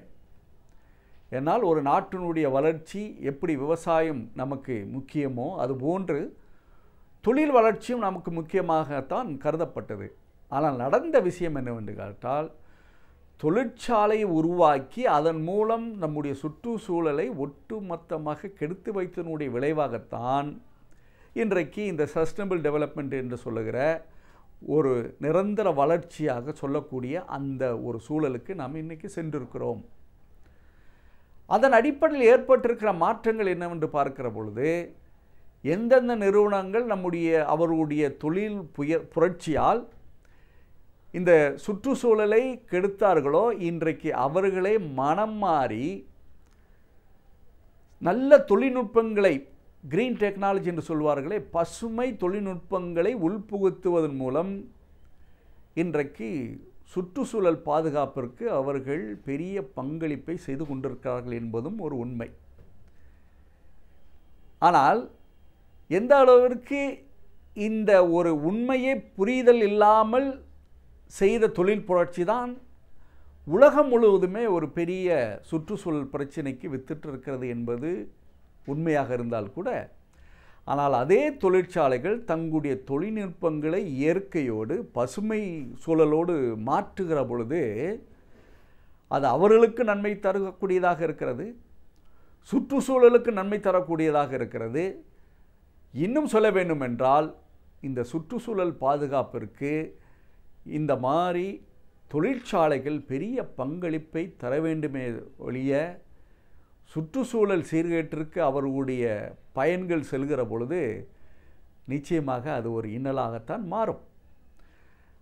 ஏன்னால் ஒரு நாட்டினுடைய வளர்ச்சி எப்படி விவசாயம் நமக்கு முக்கியமோ அதுபோன்று தொழில் வளர்ச்சியும் நமக்கு முக்கியமாகத்தான் கருதப்பட்டது. ஆனால் நடந்த விஷயம் என்னவென்று கேட்டால், தொழிற்சாலையை உருவாக்கி அதன் மூலம் நம்முடைய சுற்றுச்சூழலை ஒட்டுமொத்தமாக கெடுத்து வைத்ததனுடைய விளைவாகத்தான் இன்றைக்கு இந்த சஸ்டைனபிள் டெவலப்மெண்ட் என்று சொல்லுகிற ஒரு நிரந்தர வளர்ச்சியாக சொல்லக்கூடிய அந்த ஒரு சூழலுக்கு நாம் இன்றைக்கி சென்றிருக்கிறோம். அதன் அடிப்படையில் ஏற்பட்டிருக்கிற மாற்றங்கள் என்னவென்று பார்க்கிற பொழுது, எந்தெந்த நிறுவனங்கள் அவர்களுடைய தொழில் புரட்சியால் இந்த சுற்றுச்சூழலை கெடுத்தார்களோ, இன்றைக்கு அவர்களே மனம் மாறி நல்ல தொழில்நுட்பங்களை, கிரீன் டெக்னாலஜி என்று சொல்வார்களே, பசுமை தொழில்நுட்பங்களை உள்புகுத்துவதன் மூலம் இன்றைக்கு சுற்றுச்சூழல் பாதுகாப்பிற்கு அவர்கள் பெரிய பங்களிப்பை செய்து கொண்டிருக்கிறார்கள் என்பதும் ஒரு உண்மை. ஆனால் எந்த அளவிற்கு இந்த ஒரு உண்மையை புரிதல் இல்லாமல் செய்த தொழில் புரட்சி தான் உலகம் முழுவதுமே ஒரு பெரிய சுற்றுச்சூழல் பிரச்சனைக்கு வித்திட்டு இருக்கிறது என்பது உண்மையாக இருந்தால் கூட, ஆனால் அதே தொழிற்சாலைகள் தங்களுடைய தொழில்நுட்பங்களை இயற்கையோடு பசுமை சூழலோடு மாற்றுகிற பொழுது அது அவர்களுக்கு நன்மை தரக்கூடியதாக இருக்கிறது, சுற்றுச்சூழலுக்கு நன்மை தரக்கூடியதாக இருக்கிறது. இன்னும் சொல்ல வேண்டுமென்றால், இந்த சுற்றுச்சூழல் பாதுகாப்பிற்கு இந்த மாதிரி தொழிற்சாலைகள் பெரிய பங்களிப்பை தர வேண்டுமே ஒழிய, சுற்றுச்சூழல் சீர்கேட்டிற்கு அவர்களுடைய பயன்கள் செல்கிற பொழுது நிச்சயமாக அது ஒரு இன்னலாகத்தான் மாறும்.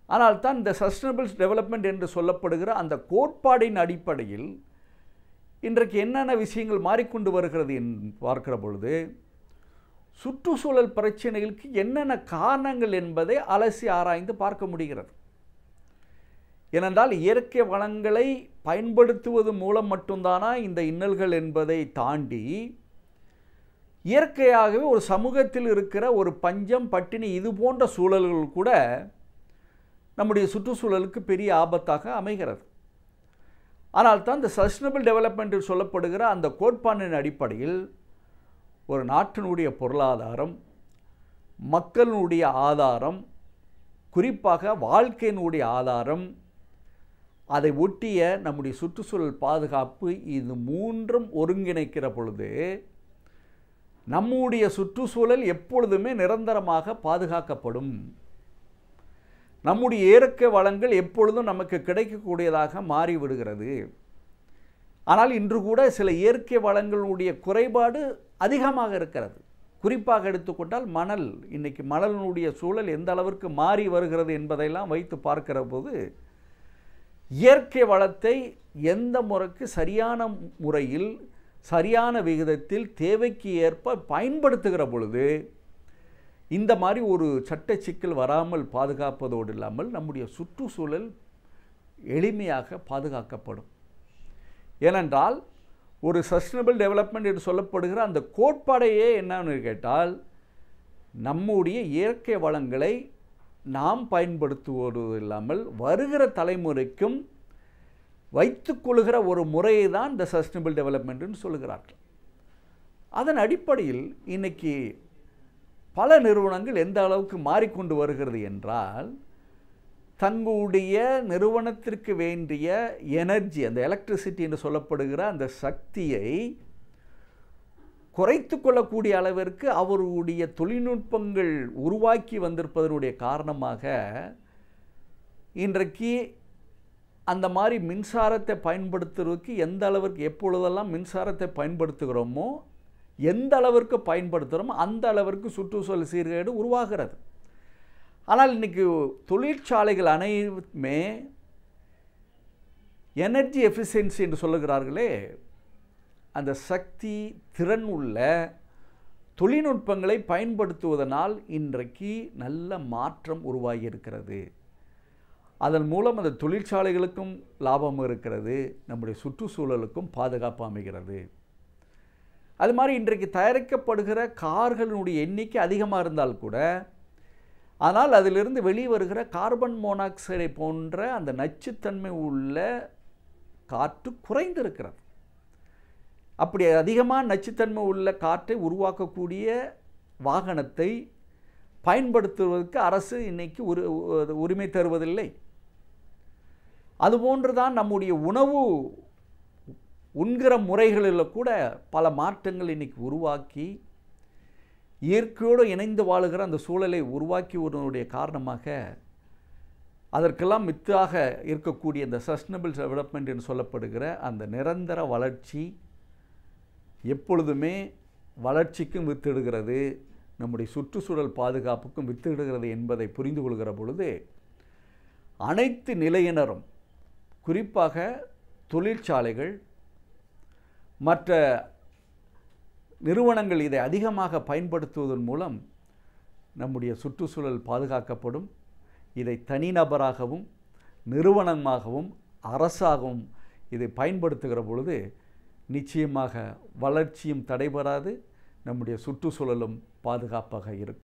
ஆனால் தான் இந்த சஸ்டைனபிள் டெவலப்மெண்ட் என்று சொல்லப்படுகிற அந்த கோட்பாடின் அடிப்படையில் இன்றைக்கு என்னென்ன விஷயங்கள் மாறிக்கொண்டு வருகிறது என்று பார்க்கிற பொழுது, சுற்றுச்சூழல் பிரச்சனைகளுக்கு என்னென்ன காரணங்கள் என்பதை அலசி ஆராய்ந்து பார்க்க முடிகிறது. ஏனென்றால் இயற்கை வளங்களை பயன்படுத்துவது மூலம் மட்டும்தானா இந்த இன்னல்கள் என்பதை தாண்டி, இயற்கையாகவே ஒரு சமூகத்தில் இருக்கிற ஒரு பஞ்சம், பட்டினி, இது போன்ற சூழல்கள் கூட நம்முடைய சுற்றுச்சூழலுக்கு பெரிய ஆபத்தாக அமைகிறது. ஆனால் தான் இந்த சஸ்டைனபிள் டெவலப்மெண்ட் சொல்லப்படுகிற அந்த கோட்பாட்டின் அடிப்படையில் ஒரு நாட்டினுடைய பொருளாதாரம், மக்களுடைய ஆதாரம், குறிப்பாக வாழ்க்கையினுடைய ஆதாரம், அதை ஒட்டிய நம்முடைய சுற்றுச்சூழல் பாதுகாப்பு, இது மூன்றும் ஒருங்கிணைக்கிற பொழுது நம்முடைய சுற்றுச்சூழல் எப்பொழுதுமே நிரந்தரமாக பாதுகாக்கப்படும். நம்முடைய இயற்கை வளங்கள் எப்பொழுதும் நமக்கு கிடைக்கக்கூடியதாக மாறிவிடுகிறது. ஆனால் இன்று கூட சில இயற்கை வளங்களுடைய குறைபாடு அதிகமாக இருக்கிறது. குறிப்பாக எடுத்துக்கொண்டால் மணல். இன்றைக்கி மணலினுடைய சூழல் எந்த அளவிற்கு மாறி வருகிறது என்பதையெல்லாம் வைத்து பார்க்கிற போது, இயற்கை வளத்தை எந்த முறைக்கு சரியான முறையில், சரியான விகிதத்தில், தேவைக்கு ஏற்ப பயன்படுத்துகிற பொழுது இந்த மாதிரி ஒரு சட்ட சிக்கல் வராமல் பாதுகாப்பதோடு இல்லாமல் நம்முடைய சுற்றுச்சூழல் எளிமையாக பாதுகாக்கப்படும். ஏனென்றால் ஒரு சஸ்டைனபிள் டெவலப்மெண்ட் என்று சொல்லப்படுகிற அந்த கோட்பாடையே என்னன்னு கேட்டால், நம்முடைய இயற்கை வளங்களை நாம் பயன்படுத்துவது இல்லாமல் வருகிற தலைமுறைக்கும் வைத்துக்கொள்கிற ஒரு முறையை தான் இந்த சஸ்டைனபிள் டெவலப்மெண்ட்னு சொல்லுகிறார்கள். அதன் அடிப்படையில் இன்றைக்கி பல நிறுவனங்கள் எந்த அளவுக்கு மாறிக்கொண்டு வருகிறது என்றால், தங்களுடைய நிறுவனத்திற்கு வேண்டிய எனர்ஜி, அந்த எலக்ட்ரிசிட்டி என்று சொல்லப்படுகிற அந்த சக்தியை குறைத்து கொள்ளக்கூடிய அளவிற்கு அவருடைய தொழில்நுட்பங்கள் உருவாக்கி வந்திருப்பதனுடைய காரணமாக இன்றைக்கு அந்த மாதிரி மின்சாரத்தை பயன்படுத்துவதற்கு எந்த அளவிற்கு எப்பொழுதெல்லாம் மின்சாரத்தை பயன்படுத்துகிறோமோ எந்த அளவிற்கு பயன்படுத்துகிறோமோ அந்த அளவிற்கு சுற்றுச்சூழல் சீர்கேடு உருவாகிறது. ஆனால் இன்றைக்கி தொழிற்சாலைகள் அனைத்துமே எனர்ஜி எஃபிஷியன்சி என்று சொல்லுகிறார்களே, அந்த சக்தி திறன் உள்ள தொழில்நுட்பங்களை பயன்படுத்துவதனால் இன்றைக்கு நல்ல மாற்றம் உருவாகி இருக்கிறது. அதன் மூலம் அந்த தொழிற்சாலைகளுக்கும் லாபம் இருக்கிறது, நம்முடைய சுற்றுச்சூழலுக்கும் பாதுகாப்பு அமைகிறது. அது மாதிரி இன்றைக்கு தயாரிக்கப்படுகிற கார்களினுடைய எண்ணிக்கை அதிகமாக இருந்தால் கூட, ஆனால் அதிலிருந்து வெளிவருகிற கார்பன் மோனாக்சைடை போன்ற அந்த நச்சுத்தன்மை உள்ள காற்று குறைந்திருக்கிறது. அப்படி அதிகமாக நச்சுத்தன்மை உள்ள காற்றை உருவாக்கக்கூடிய வாகனத்தை பயன்படுத்துவதற்கு அரசு இன்னைக்கு உரிமை தருவதில்லை. அதுபோன்று தான் நம்முடைய உணவு உண்கிற முறைகளில் கூட பல மாற்றங்கள் இன்றைக்கி உருவாக்கி இயற்கையோடு இணைந்து வாழுகிற அந்த சூழலை உருவாக்கி வருவதனுடைய காரணமாக அதற்கெல்லாம் மித்தாக இருக்கக்கூடிய இந்த சஸ்டைனபிள் டெவலப்மெண்ட் என்று சொல்லப்படுகிற அந்த நிரந்தர வளர்ச்சி எப்பொழுதுமே வளர்ச்சிக்கும் வித்திடுகிறது, நம்முடைய சுற்றுச்சூழல் பாதுகாப்புக்கும் வித்திடுகிறது என்பதை புரிந்து கொள்கிற பொழுது அனைத்து நிலையினரும், குறிப்பாக தொழிற்சாலைகள் மற்ற நிறுவனங்கள் இதை அதிகமாக பயன்படுத்துவதன் மூலம் நம்முடைய சுற்றுச்சூழல் பாதுகாக்கப்படும். இதை தனிநபராகவும் நிறுவனமாகவும் அரசாகவும் இதை பயன்படுத்துகிற பொழுது நிச்சயமாக வளர்ச்சியும் தடைபடாது, நம்முடைய சுற்றுச்சூழலும் பாதுகாப்பாக இருக்கும்.